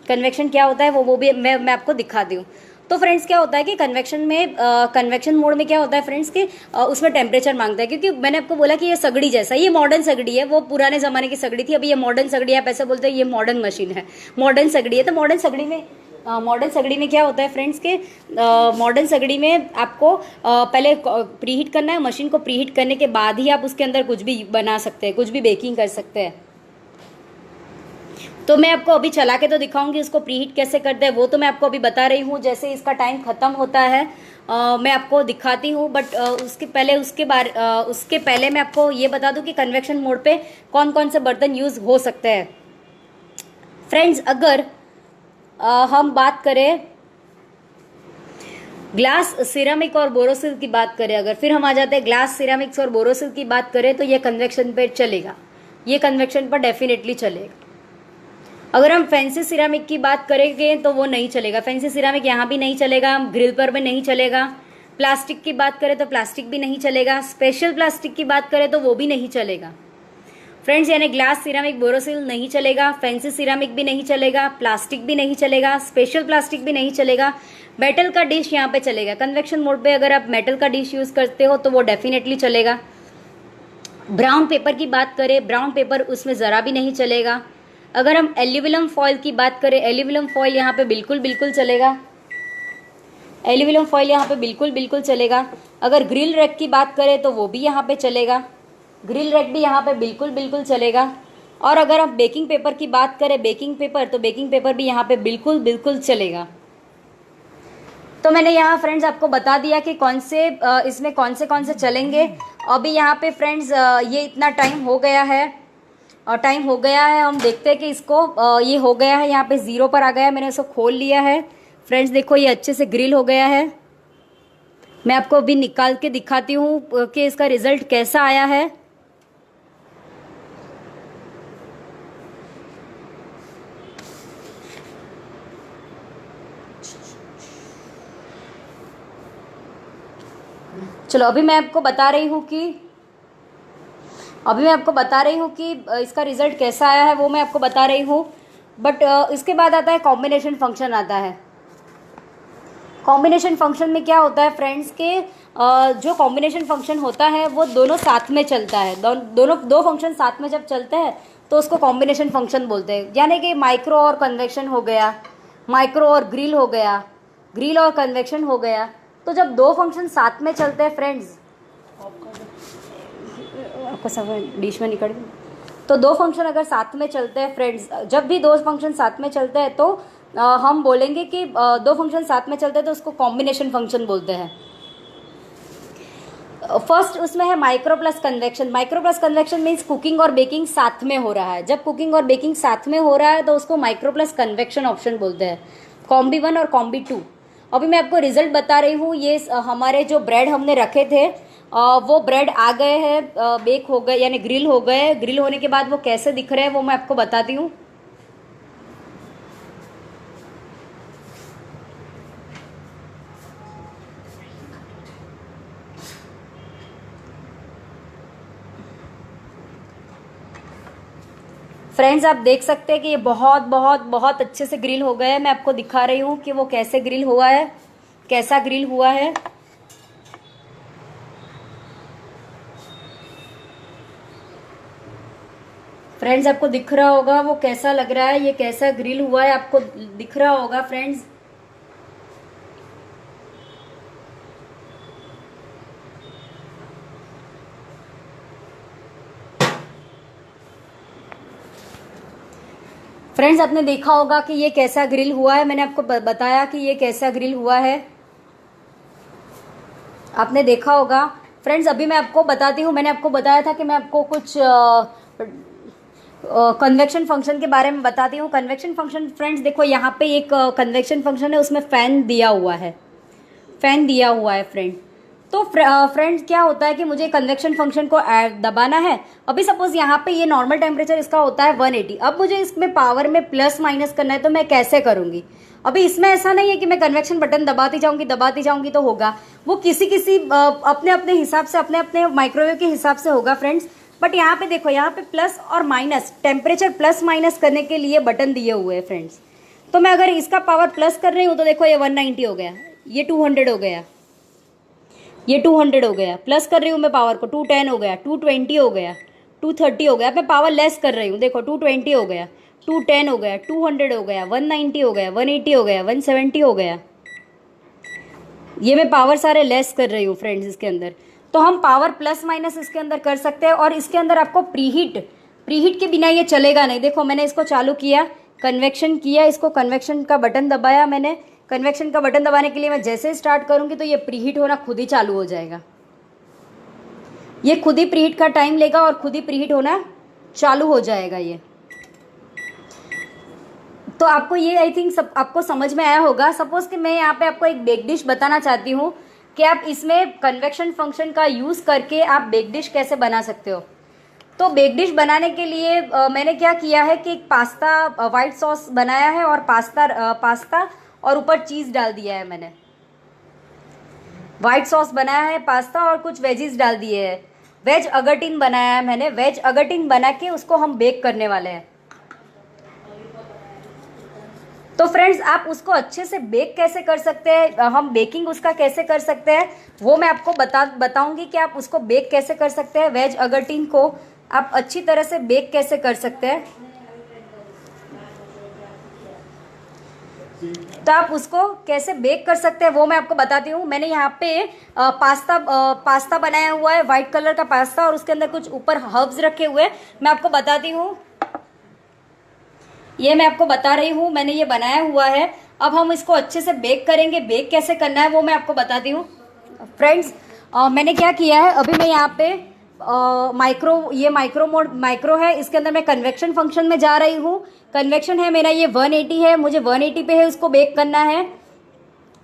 कन्वेक्शन क्या होता है वो भी मैं आपको दिखाती हूँ। तो फ्रेंड्स, क्या होता है कि कन्वेक्शन मोड में क्या होता है फ्रेंड्स कि उसमें टेम्परेचर मांगता है, क्योंकि मैंने आपको बोला कि ये सगड़ी जैसा, ये मॉडर्न सगड़ी है, वो पुराने ज़माने की सगड़ी थी, अभी ये मॉडर्न सगड़ी है। आप ऐसे बोलते हैं ये मॉडर्न मशीन है, मॉडर्न सगड़ी है। तो मॉडर्न सगड़ी में क्या होता है फ्रेंड्स के, मॉडर्न सगड़ी में आपको पहले प्रीहीट करना है। मशीन को प्रीहीट करने के बाद ही आप उसके अंदर कुछ भी बना सकते हैं, कुछ भी बेकिंग कर सकते हैं। तो मैं आपको अभी चला के तो दिखाऊंगी उसको प्रीहीट कैसे करते हैं, वो तो मैं आपको अभी बता रही हूँ। जैसे इसका टाइम ख़त्म होता है मैं आपको दिखाती हूँ, बट उसके पहले मैं आपको ये बता दूँ कि कन्वेक्शन मोड पे कौन कौन से बर्तन यूज़ हो सकते हैं। फ्रेंड्स, अगर हम बात करें ग्लास सिरेमिक और बोरोसिल की बात करें अगर, फिर हम आ जाते हैं ग्लास सिरेमिक्स और बोरोसिल की बात करें तो ये कन्वेक्शन पे चलेगा, ये कन्वेक्शन पर डेफिनेटली चलेगा। अगर हम फैंसी सिरेमिक की बात करेंगे तो वो नहीं चलेगा, फैंसी सिरेमिक यहाँ भी नहीं चलेगा, ग्रिल पर भी नहीं चलेगा। प्लास्टिक की बात करें तो प्लास्टिक भी नहीं चलेगा, स्पेशल प्लास्टिक की बात करें तो वो भी नहीं चलेगा फ्रेंड्स। यानी ग्लास सिरेमिक बोरोसिल नहीं चलेगा, फैंसी सिरेमिक भी नहीं चलेगा, प्लास्टिक भी नहीं चलेगा, स्पेशल प्लास्टिक भी नहीं चलेगा। मेटल का डिश यहाँ पे चलेगा, कन्वेक्शन मोड पे अगर आप मेटल का डिश यूज करते हो तो वो डेफिनेटली चलेगा। ब्राउन पेपर की बात करें, ब्राउन पेपर उसमें ज़रा भी नहीं चलेगा। अगर हम एल्यूमिनियम फॉइल की बात करें, एल्यूमिनियम फॉइल यहाँ पे बिल्कुल बिल्कुल चलेगा, एल्यूमिनियम फॉइल यहाँ पे बिल्कुल बिल्कुल चलेगा। अगर ग्रिल रैक की बात करें तो वो भी यहाँ पे चलेगा, ग्रिल रैक भी यहाँ पे बिल्कुल बिल्कुल चलेगा। और अगर हम बेकिंग पेपर की बात करें, बेकिंग पेपर, तो बेकिंग पेपर भी यहाँ पे बिल्कुल बिल्कुल चलेगा। तो मैंने यहाँ फ्रेंड्स आपको बता दिया कि कौन से इसमें कौन से चलेंगे। अभी यहाँ पे फ्रेंड्स ये इतना टाइम हो गया है, टाइम हो गया है, हम देखते हैं कि इसको ये हो गया है, यहाँ पे 0 पर आ गया है, मैंने इसको खोल लिया है फ्रेंड्स। देखो ये अच्छे से ग्रिल हो गया है। मैं आपको अभी निकाल के दिखाती हूँ कि इसका रिजल्ट कैसा आया है। चलो अभी मैं आपको बता रही हूँ कि इसका रिजल्ट कैसा आया है, वो मैं आपको बता रही हूँ। बट इसके बाद आता है कॉम्बिनेशन फंक्शन आता है। कॉम्बिनेशन फंक्शन में क्या होता है फ्रेंड्स के जो कॉम्बिनेशन फंक्शन होता है वो दोनों साथ में चलता है, दो फंक्शन साथ में जब चलते हैं तो उसको कॉम्बिनेशन फंक्शन बोलते हैं। यानी कि माइक्रो और कन्वेक्शन हो गया, माइक्रो और ग्रिल हो गया, ग्रिल और कन्वेक्शन हो गया। तो जब दो फंक्शन साथ में चलते हैं फ्रेंड्स, आपको सब डिश में निकल गई, तो दो फंक्शन अगर साथ में चलते हैं फ्रेंड्स, जब भी दो फंक्शन साथ में चलते हैं तो हम बोलेंगे कि दो फंक्शन साथ में चलते हैं तो उसको कॉम्बिनेशन फंक्शन बोलते हैं। फर्स्ट उसमें है micro plus convection. Micro plus convection means cooking और बेकिंग साथ में हो रहा है। जब कुकिंग और बेकिंग साथ में हो रहा है तो उसको माइक्रो प्लस कन्वेक्शन ऑप्शन बोलते हैं, कॉम्बी 1 और कॉम्बी 2। अभी मैं आपको रिजल्ट बता रही हूँ। ये हमारे जो ब्रेड हमने रखे थे वो ब्रेड आ गए हैं, बेक हो गए यानी ग्रिल हो गए। ग्रिल होने के बाद वो कैसे दिख रहे हैं वो मैं आपको बताती हूँ। फ्रेंड्स आप देख सकते हैं कि ये बहुत बहुत बहुत अच्छे से ग्रिल हो गए हैं। मैं आपको दिखा रही हूँ कि वो कैसे ग्रिल हुआ है, कैसा ग्रिल हुआ है। फ्रेंड्स आपको दिख रहा होगा वो कैसा लग रहा है, ये कैसा ग्रिल हुआ है, आपको दिख रहा होगा फ्रेंड्स। फ्रेंड्स आपने देखा होगा कि ये कैसा ग्रिल हुआ है। मैंने आपको बताया कि ये कैसा ग्रिल हुआ है, आपने देखा होगा फ्रेंड्स। अभी मैं आपको बताती हूँ, मैंने आपको बताया था कि मैं आपको कुछ कन्वेक्शन फंक्शन के बारे में बताती हूँ। कन्वेक्शन फंक्शन फ्रेंड्स देखो यहाँ पे एक कन्वेक्शन फंक्शन है, उसमें फैन दिया हुआ है, फैन दिया हुआ है फ्रेंड। तो फ्रेंड्स क्या होता है कि मुझे कन्वेक्शन फंक्शन को दबाना है। अभी सपोज यहाँ पे ये नॉर्मल टेम्परेचर इसका होता है 180। अब मुझे इसमें पावर में प्लस माइनस करना है तो मैं कैसे करूँगी। अभी इसमें ऐसा नहीं है कि मैं कन्वेक्शन बटन दबाती जाऊँगी तो होगा। वो किसी अपने अपने हिसाब से, अपने अपने माइक्रोवेव के हिसाब से होगा फ्रेंड्स। बट यहाँ पे देखो, यहाँ पे प्लस और माइनस, टेम्परेचर प्लस माइनस करने के लिए बटन दिए हुए हैं फ्रेंड्स। तो मैं अगर इसका पावर प्लस कर रही हूँ तो देखो ये 190 हो गया, ये 200 हो गया, ये 200 हो गया। प्लस कर रही हूँ मैं पावर को, 210 हो गया, 220 हो गया, 230 हो गया। अब मैं पावर लेस कर रही हूँ, देखो 220 हो गया, 210 हो गया, 200 हो गया, 190 हो गया, 180 हो गया, 170 हो गया। ये मैं पावर सारे लेस कर रही हूँ फ्रेंड्स इसके अंदर। तो हम पावर प्लस माइनस इसके अंदर कर सकते हैं। और इसके अंदर आपको प्रीहीट के बिना ये चलेगा नहीं। देखो मैंने इसको चालू किया, कन्वेक्शन किया, इसको कन्वेक्शन का बटन दबाया मैंने। कन्वेक्शन का बटन दबाने के लिए मैं जैसे स्टार्ट करूंगी तो ये प्रीहीट होना खुद ही चालू हो जाएगा। ये खुद ही प्रीहीट का टाइम लेगा और खुद ही प्रीहीट होना चालू हो जाएगा। ये तो आपको ये आई थिंक सब आपको समझ में आया होगा। सपोज कि मैं यहाँ पे आपको एक बेक डिश बताना चाहती हूँ कि आप इसमें कन्वेक्शन फंक्शन का यूज़ करके आप बेक डिश कैसे बना सकते हो। तो बेक डिश बनाने के लिए मैंने क्या किया है कि एक पास्ता वाइट सॉस बनाया है और पास्ता और ऊपर चीज़ डाल दिया है। मैंने वाइट सॉस बनाया है, पास्ता और कुछ वेजीज डाल दिए हैं। वेज अगरटिन बनाया है मैंने। वेज अगरटिन बना के उसको हम बेक करने वाले हैं। तो फ्रेंड्स, आप उसको अच्छे से बेक कैसे कर सकते हैं, हम बेकिंग उसका कैसे कर सकते हैं वो मैं आपको बताऊंगी कि आप उसको बेक कैसे कर सकते हैं। वेज अगरटिन को आप अच्छी तरह से बेक कैसे कर सकते हैं, तो आप उसको कैसे बेक कर सकते हैं वो मैं आपको बताती हूँ। मैंने यहाँ पे पास्ता बनाया हुआ है, वाइट कलर का पास्ता, और उसके अंदर कुछ ऊपर हर्ब्स रखे हुए हैं। मैं आपको बताती हूँ, ये मैं आपको बता रही हूँ, मैंने ये बनाया हुआ है। अब हम इसको अच्छे से बेक करेंगे। बेक कैसे करना है वो मैं आपको बताती हूँ। फ्रेंड्स, मैंने क्या किया है, अभी मैं यहाँ पे माइक्रो है, इसके अंदर मैं कन्वेक्शन फंक्शन में जा रही हूँ। कन्वेक्शन है मेरा ये 180 है, मुझे 180 पे है उसको बेक करना है।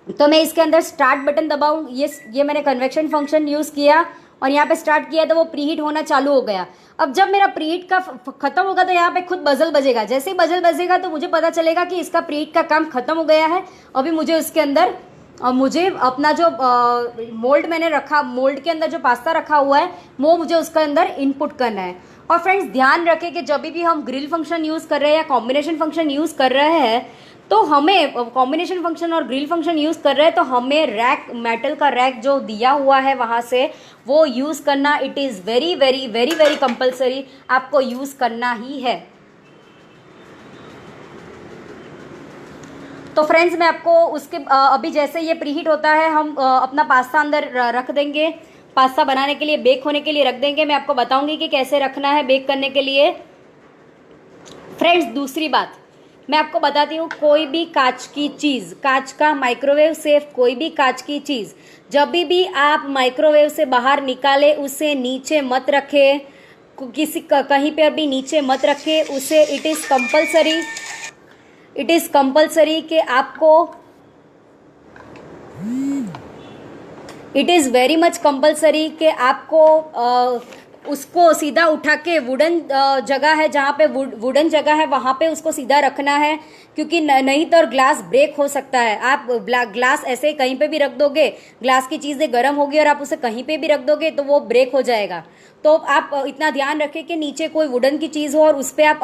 तो मैं इसके अंदर स्टार्ट बटन दबाऊँ, ये मैंने कन्वेक्शन फंक्शन यूज़ किया और यहाँ पे स्टार्ट किया तो वो प्रीहीट होना चालू हो गया। अब जब मेरा प्रीहीट का खत्म होगा तो यहाँ पे खुद बजल बजेगा। जैसे ही बजल बजेगा तो मुझे पता चलेगा कि इसका प्रीहीट का काम खत्म हो गया है। अभी मुझे उसके अंदर मुझे अपना जो मोल्ड मैंने रखा, मोल्ड के अंदर जो पास्ता रखा हुआ है वो मुझे उसके अंदर इनपुट करना है। और फ्रेंड्स, ध्यान रखें कि जब भी हम ग्रिल फंक्शन यूज़ कर रहे हैं या कॉम्बिनेशन फंक्शन यूज़ कर रहे हैं तो हमें कॉम्बिनेशन फंक्शन और ग्रिल फंक्शन यूज़ कर रहे हैं तो हमें रैक, मेटल का रैक जो दिया हुआ है वहाँ से वो यूज़ करना, it is very very very very compulsory, आपको यूज़ करना ही है। तो फ्रेंड्स, मैं आपको उसके अभी जैसे ये प्रीहीट होता है हम अपना पास्ता अंदर रख देंगे, पास्ता बनाने के लिए, बेक होने के लिए रख देंगे। मैं आपको बताऊंगी कि कैसे रखना है बेक करने के लिए। फ्रेंड्स, दूसरी बात मैं आपको बताती हूँ, कोई भी कांच की चीज़, कांच का माइक्रोवेव सेफ कोई भी कांच की चीज़ जब भी आप माइक्रोवेव से बाहर निकाले उसे नीचे मत रखें, कहीं पर भी नीचे मत रखें उसे। इट इज़ कंपल्सरी कि आपको, it is very much compulsory कि आपको उसको सीधा उठा के वुडन जगह है, जहाँ पे वुडन जगह है वहाँ पे उसको सीधा रखना है, क्योंकि नहीं तो ग्लास ब्रेक हो सकता है। आप ग्लास ऐसे कहीं पे भी रख दोगे, ग्लास की चीज़ें गर्म होगी और आप उसे कहीं पे भी रख दोगे तो वो ब्रेक हो जाएगा। तो आप इतना ध्यान रखें कि नीचे कोई वुडन की चीज़ हो और उस पर आप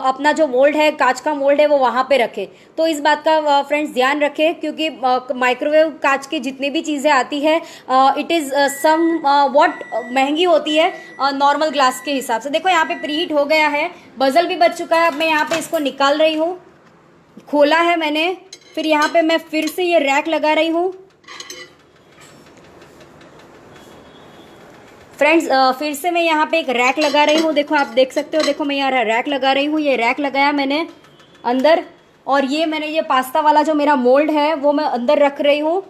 अपना जो मोल्ड है, कांच का मोल्ड है, वो वहाँ पे रखें। तो इस बात का फ्रेंड्स ध्यान रखें, क्योंकि माइक्रोवेव कांच की जितनी भी चीज़ें आती है इट इज़ सम वॉट महंगी होती है नॉर्मल ग्लास के हिसाब से। देखो यहाँ पे प्रीहीट हो गया है, बजल भी बज चुका है। अब मैं यहाँ पे इसको निकाल रही हूँ, खोला है मैंने, फिर यहाँ पे मैं फिर से ये रैक लगा रही हूँ। फ्रेंड्स, फिर से मैं यहाँ पे एक रैक लगा रही हूँ। देखो, आप देख सकते हो, देखो मैं यहाँ रैक लगा रही हूँ। ये रैक लगाया मैंने अंदर, और ये मैंने ये पास्ता वाला जो मेरा मोल्ड है वो मैं अंदर रख रही हूँ।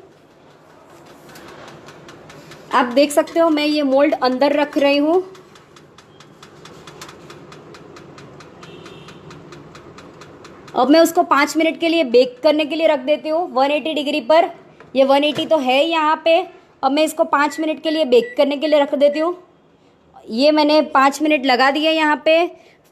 आप देख सकते हो मैं ये मोल्ड अंदर रख रही हूँ। अब मैं उसको 5 मिनट के लिए बेक करने के लिए रख देती हूँ 180 डिग्री पर। ये 180 तो है यहाँ पे। अब मैं इसको 5 मिनट के लिए बेक करने के लिए रख देती हूँ। ये मैंने 5 मिनट लगा दिया यहाँ पे।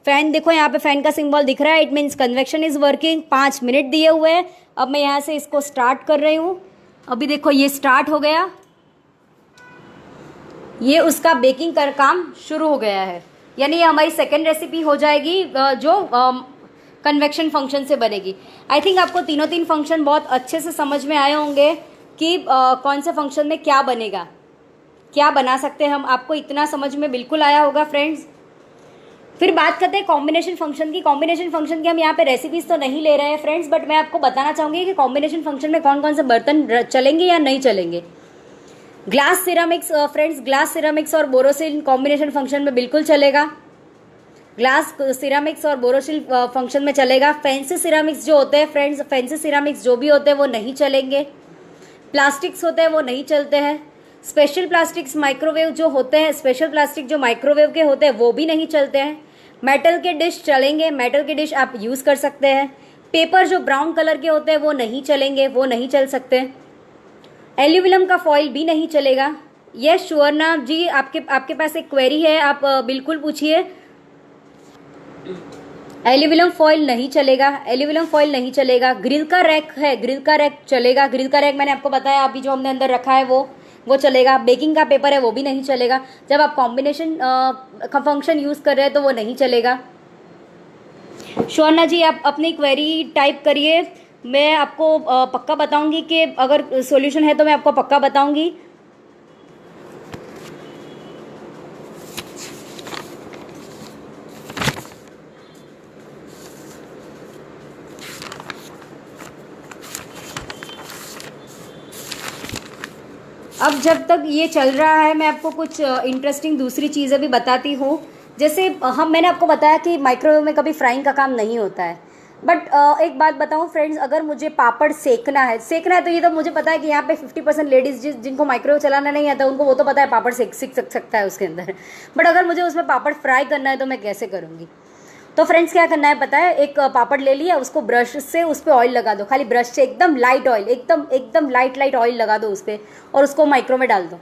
फैन देखो, यहाँ पे फैन का सिंबल दिख रहा है, it means convection is working. 5 minute दिए हुए हैं। अब मैं यहाँ से इसको स्टार्ट कर रही हूँ। अभी देखो ये स्टार्ट हो गया, ये उसका बेकिंग का काम शुरू हो गया है। यानी ये हमारी सेकेंड रेसिपी हो जाएगी जो कन्वेक्शन फंक्शन से बनेगी। आई थिंक आपको तीन फंक्शन बहुत अच्छे से समझ में आए होंगे कि कौन से फंक्शन में क्या बनेगा, क्या बना सकते हैं हम। आपको इतना समझ में बिल्कुल आया होगा फ्रेंड्स। फिर बात करते हैं कॉम्बिनेशन फंक्शन की। कॉम्बिनेशन फंक्शन की हम यहाँ पे रेसिपीज तो नहीं ले रहे हैं फ्रेंड्स, बट मैं आपको बताना चाहूँगी कि कॉम्बिनेशन फंक्शन में कौन कौन से बर्तन चलेंगे या नहीं चलेंगे। Glass ceramics friends, glass ceramics और बोरोसिल कॉम्बिनेशन फंक्शन में बिल्कुल चलेगा। ग्लास सिरामिक्स और बोरोसिल फंक्शन में चलेगा। फैंसी सिरामिक्स जो होते हैं फ्रेंड्स, फैंसी सिरामिक्स जो भी होते हैं वो नहीं चलेंगे। प्लास्टिक्स होते हैं वो नहीं चलते हैं। स्पेशल प्लास्टिक्स माइक्रोवेव जो होते हैं, स्पेशल प्लास्टिक जो माइक्रोवेव के होते हैं वो भी नहीं चलते हैं। मेटल के डिश चलेंगे, मेटल के डिश आप यूज़ कर सकते हैं। पेपर जो ब्राउन कलर के होते हैं वो नहीं चलेंगे, वो नहीं चल सकते। एल्यूमिनियम का फॉइल भी नहीं चलेगा। यस सुवर्णा जी, आपके पास एक क्वेरी है, आप बिल्कुल पूछिए। एल्यूमिनियम फॉइल नहीं चलेगा, एल्यूमिनियम फॉइल नहीं चलेगा। ग्रिल का रैक है, ग्रिल का रैक चलेगा। ग्रिल का रैक मैंने आपको बताया अभी जो हमने अंदर रखा है वो चलेगा। बेकिंग का पेपर है वो भी नहीं चलेगा। जब आप कॉम्बिनेशन का फंक्शन यूज़ कर रहे हैं तो वो नहीं चलेगा। शौर्णा जी, आप अपनी क्वेरी टाइप करिए, मैं आपको पक्का बताऊंगी कि अगर सॉल्यूशन है तो मैं आपको पक्का बताऊंगी। अब जब तक ये चल रहा है मैं आपको कुछ इंटरेस्टिंग दूसरी चीज़ें भी बताती हूँ। जैसे मैंने आपको बताया कि माइक्रोवेव में कभी फ्राइंग का काम नहीं होता है, बट एक बात बताऊँ फ्रेंड्स, अगर मुझे पापड़ सेकना है तो ये तो मुझे पता है कि यहाँ पे 50% लेडीज़ जिनको माइक्रोवेव चलाना नहीं आता उनको वो तो पता है पापड़ सीख सकता है उसके अंदर। बट अगर मुझे उसमें पापड़ फ्राई करना है तो मैं कैसे करूँगी? तो फ्रेंड्स क्या करना है पता है, एक पापड़ ले लिया, उसको ब्रश से उस पर ऑयल लगा दो, खाली ब्रश से एकदम लाइट ऑयल, एकदम लाइट ऑयल लगा दो उस पर और उसको माइक्रो में डाल दो।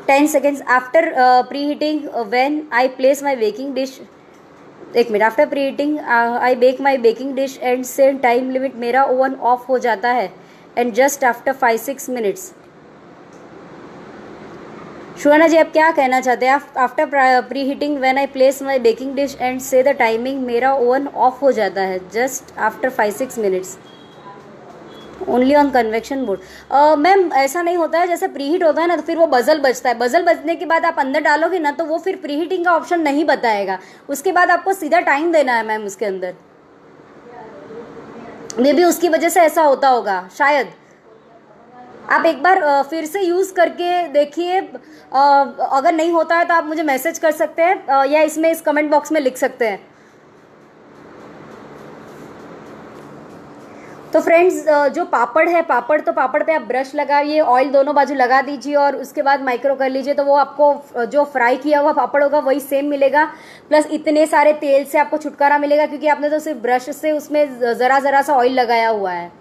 10 seconds after preheating when I place my baking dish, एक minute, after preheating I bake my baking dish and set time limit, मेरा ओवन ऑफ हो जाता है and just after 5-6 minutes. Suvarna ji, आप क्या कहना चाहते हैं? After preheating when I place my baking dish and set the timing, मेरा ओवन ऑफ हो जाता है just after 5-6 minutes only on convection board. Ma'am ऐसा नहीं होता है, जैसे प्री हीट होता है ना तो फिर वो बजल बजता है, बजल बजने के बाद आप अंदर डालोगे ना तो वो फिर प्री हीटिंग का ऑप्शन नहीं बताएगा, उसके बाद आपको सीधा टाइम देना है मैम उसके अंदर। मे बी उसकी वजह से ऐसा होता होगा शायद। आप एक बार फिर से यूज़ करके देखिए, अगर नहीं होता है तो आप मुझे मैसेज कर सकते हैं या इसमें इस कमेंट बॉक्स में लिख सकते हैं। तो फ्रेंड्स, जो पापड़ है, पापड़ पे आप ब्रश लगाइए, ऑयल दोनों बाजू लगा दीजिए और उसके बाद माइक्रो कर लीजिए, तो वो आपको जो फ्राई किया हुआ पापड़ होगा वही सेम मिलेगा, प्लस इतने सारे तेल से आपको छुटकारा मिलेगा क्योंकि आपने तो सिर्फ ब्रश से उसमें ज़रा सा ऑयल लगाया हुआ है।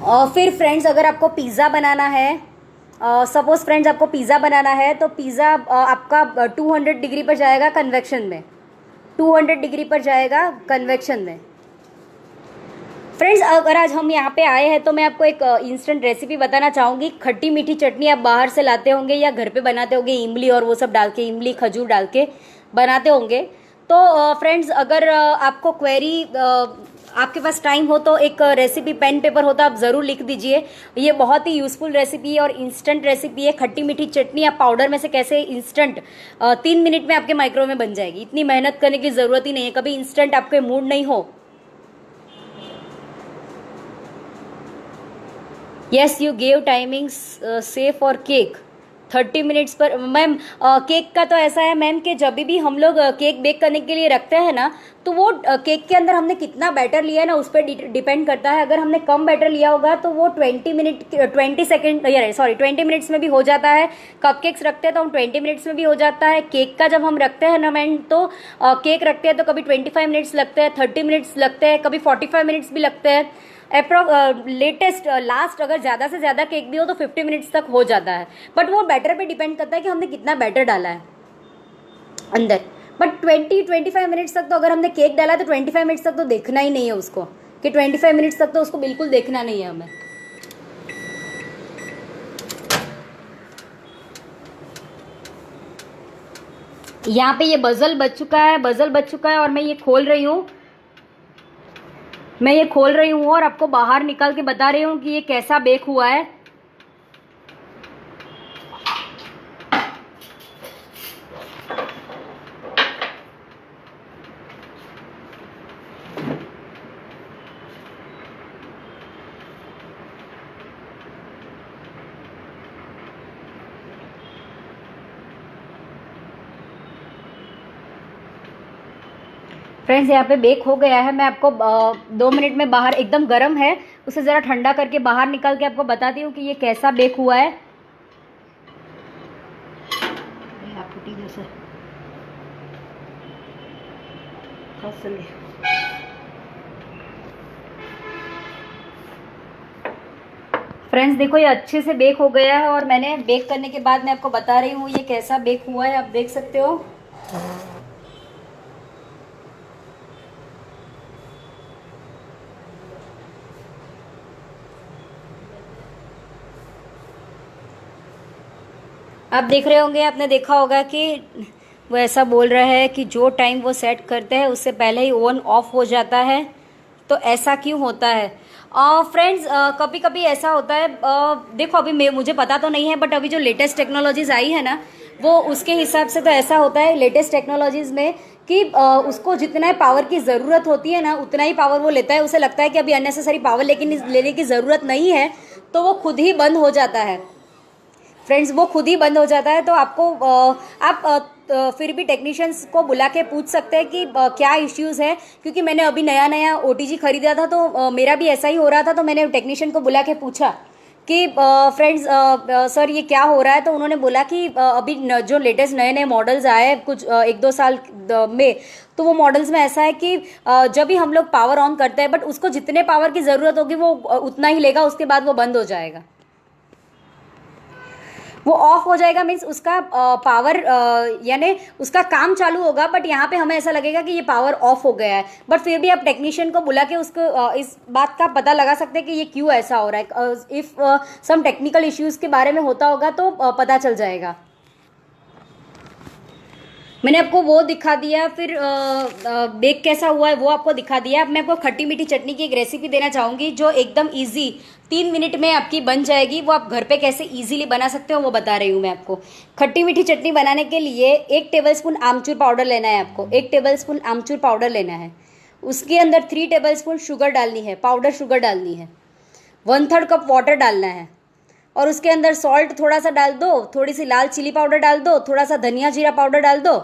और फिर फ्रेंड्स, अगर आपको पिज़्ज़ा बनाना है, सपोज फ्रेंड्स आपको पिज़्ज़ा बनाना है तो पिज़्ज़ा आपका 200 डिग्री पर जाएगा कन्वेक्शन में, 200 डिग्री पर जाएगा कन्वेक्शन में। फ्रेंड्स, अगर आज हम यहाँ पे आए हैं तो मैं आपको एक इंस्टेंट रेसिपी बताना चाहूँगी। खट्टी मीठी चटनी आप बाहर से लाते होंगे या घर पे बनाते होंगे, इमली और वो सब डाल के, इमली खजूर डाल के बनाते होंगे। तो फ्रेंड्स, अगर आपको क्वेरी, आपके पास टाइम हो तो एक रेसिपी पेन पेपर होता है, आप ज़रूर लिख दीजिए। ये बहुत ही यूज़फुल रेसिपी है और इंस्टेंट रेसिपी है। खट्टी मीठी चटनी आप पाउडर में से कैसे इंस्टेंट 3 मिनट में आपके माइक्रो में बन जाएगी, इतनी मेहनत करने की ज़रूरत ही नहीं है। कभी इंस्टेंट आपके मूड नहीं हो, येस यू गेव टाइमिंग्स से फॉर केक 30 मिनट्स पर। मैम केक का तो ऐसा है मैम कि जब भी हम लोग केक बेक करने के लिए रखते हैं ना तो वो केक के अंदर हमने कितना बैटर लिया है ना उस पर डिपेंड करता है। अगर हमने कम बैटर लिया होगा तो वो 20 मिनट्स में भी हो जाता है। कपकेक्स रखते हैं तो हम 20 मिनट्स में भी हो जाता है। केक का जब हम रखते हैं ना मैम तो केक रखते हैं तो कभी 25 मिनट्स लगते हैं, 30 मिनट्स लगते हैं, कभी 45 मिनट्स भी लगते हैं। लेटेस्ट लास्ट अगर ज़्यादा से ज़्यादा केक भी हो तो 50 मिनट्स तक हो जाता है, बट वो बैटर पे डिपेंड करता है कि हमने कितना बैटर डाला है अंदर। बट 20-25 मिनट्स तक तो अगर हमने केक डाला तो 25 मिनट्स तक तो देखना ही नहीं है उसको, कि 25 मिनट्स तक तो उसको बिल्कुल देखना नहीं है हमें। यहाँ पे ये बजल बच चुका है और मैं ये खोल रही हूँ और आपको बाहर निकाल के बता रही हूँ कि ये कैसा बेक हुआ है। फ्रेंड्स, यहाँ पे बेक हो गया है। मैं आपको 2 मिनट में बाहर, एकदम गर्म है, उसे ज़रा ठंडा करके बाहर निकाल के आपको बताती हूँ कि ये कैसा बेक हुआ है। जैसे फ्रेंड्स देखो ये अच्छे से बेक हो गया है और मैंने बेक करने के बाद मैं आपको बता रही हूँ ये कैसा बेक हुआ है, आप देख सकते हो। आप देख रहे होंगे, आपने देखा होगा कि वो ऐसा बोल रहा है कि जो टाइम वो सेट करते हैं उससे पहले ही ओवन ऑफ हो जाता है। तो ऐसा क्यों होता है फ्रेंड्स? कभी कभी ऐसा होता है, देखो अभी मुझे पता तो नहीं है, बट अभी जो लेटेस्ट टेक्नोलॉजीज आई है ना, वो उसके हिसाब से तो ऐसा होता है लेटेस्ट टेक्नोलॉजीज में कि उसको जितना पावर की ज़रूरत होती है ना उतना ही पावर वो लेता है। उसे लगता है कि अभी अननेसेसरी पावर लेकिन लेने की ज़रूरत नहीं है, तो वो खुद ही बंद हो जाता है फ्रेंड्स, वो खुद ही बंद हो जाता है। तो आपको आप फिर भी टेक्नीशियंस को बुला के पूछ सकते हैं कि क्या इश्यूज़ है, क्योंकि मैंने अभी नया नया ओटीजी खरीदा था तो मेरा भी ऐसा ही हो रहा था। तो मैंने टेक्नीशियन को बुला के पूछा कि फ्रेंड्स सर ये क्या हो रहा है, तो उन्होंने बोला कि अभी जो लेटेस्ट नए नए मॉडल्स आए कुछ 1-2 साल में, तो वो मॉडल्स में ऐसा है कि जब भी हम लोग पावर ऑन करते हैं बट उसको जितने पावर की ज़रूरत होगी वो उतना ही लेगा, उसके बाद वो बंद हो जाएगा। वो ऑफ हो जाएगा मीन्स उसका पावर यानी उसका काम चालू होगा, बट यहाँ पे हमें ऐसा लगेगा कि ये पावर ऑफ हो गया है। बट फिर भी आप टेक्नीशियन को बुला के उसको इस बात का पता लगा सकते हैं कि ये क्यों ऐसा हो रहा है। इफ सम टेक्निकल इश्यूज के बारे में होता होगा तो पता चल जाएगा। मैंने आपको वो दिखा दिया, फिर बेक कैसा हुआ है वो आपको दिखा दिया। अब मैं आपको खट्टी मीठी चटनी की एक रेसिपी देना चाहूँगी जो एकदम इजी 3 मिनट में आपकी बन जाएगी। वो आप घर पे कैसे इजीली बना सकते हो वो बता रही हूँ मैं आपको। खट्टी मीठी चटनी बनाने के लिए 1 टेबलस्पून आमचूर पाउडर लेना है आपको। 1 टेबलस्पून आमचूर पाउडर लेना है, उसके अंदर 3 टेबलस्पून शुगर डालनी है, पाउडर शुगर डालनी है, 1/3 कप वाटर डालना है, और उसके अंदर सॉल्ट थोड़ा सा डाल दो, थोड़ी सी लाल चिली पाउडर डाल दो, थोड़ा सा धनिया जीरा पाउडर डाल दो।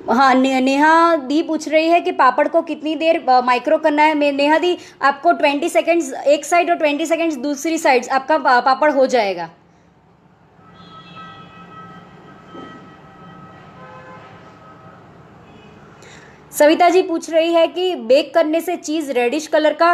हाँ, नेहा दी पूछ रही है कि पापड़ को कितनी देर माइक्रो करना है। नेहा दी आपको 20 सेकेंड्स एक साइड और 20 सेकेंड्स दूसरी साइड आपका पापड़ हो जाएगा। सविता जी पूछ रही है कि बेक करने से चीज़ रेडिश कलर का,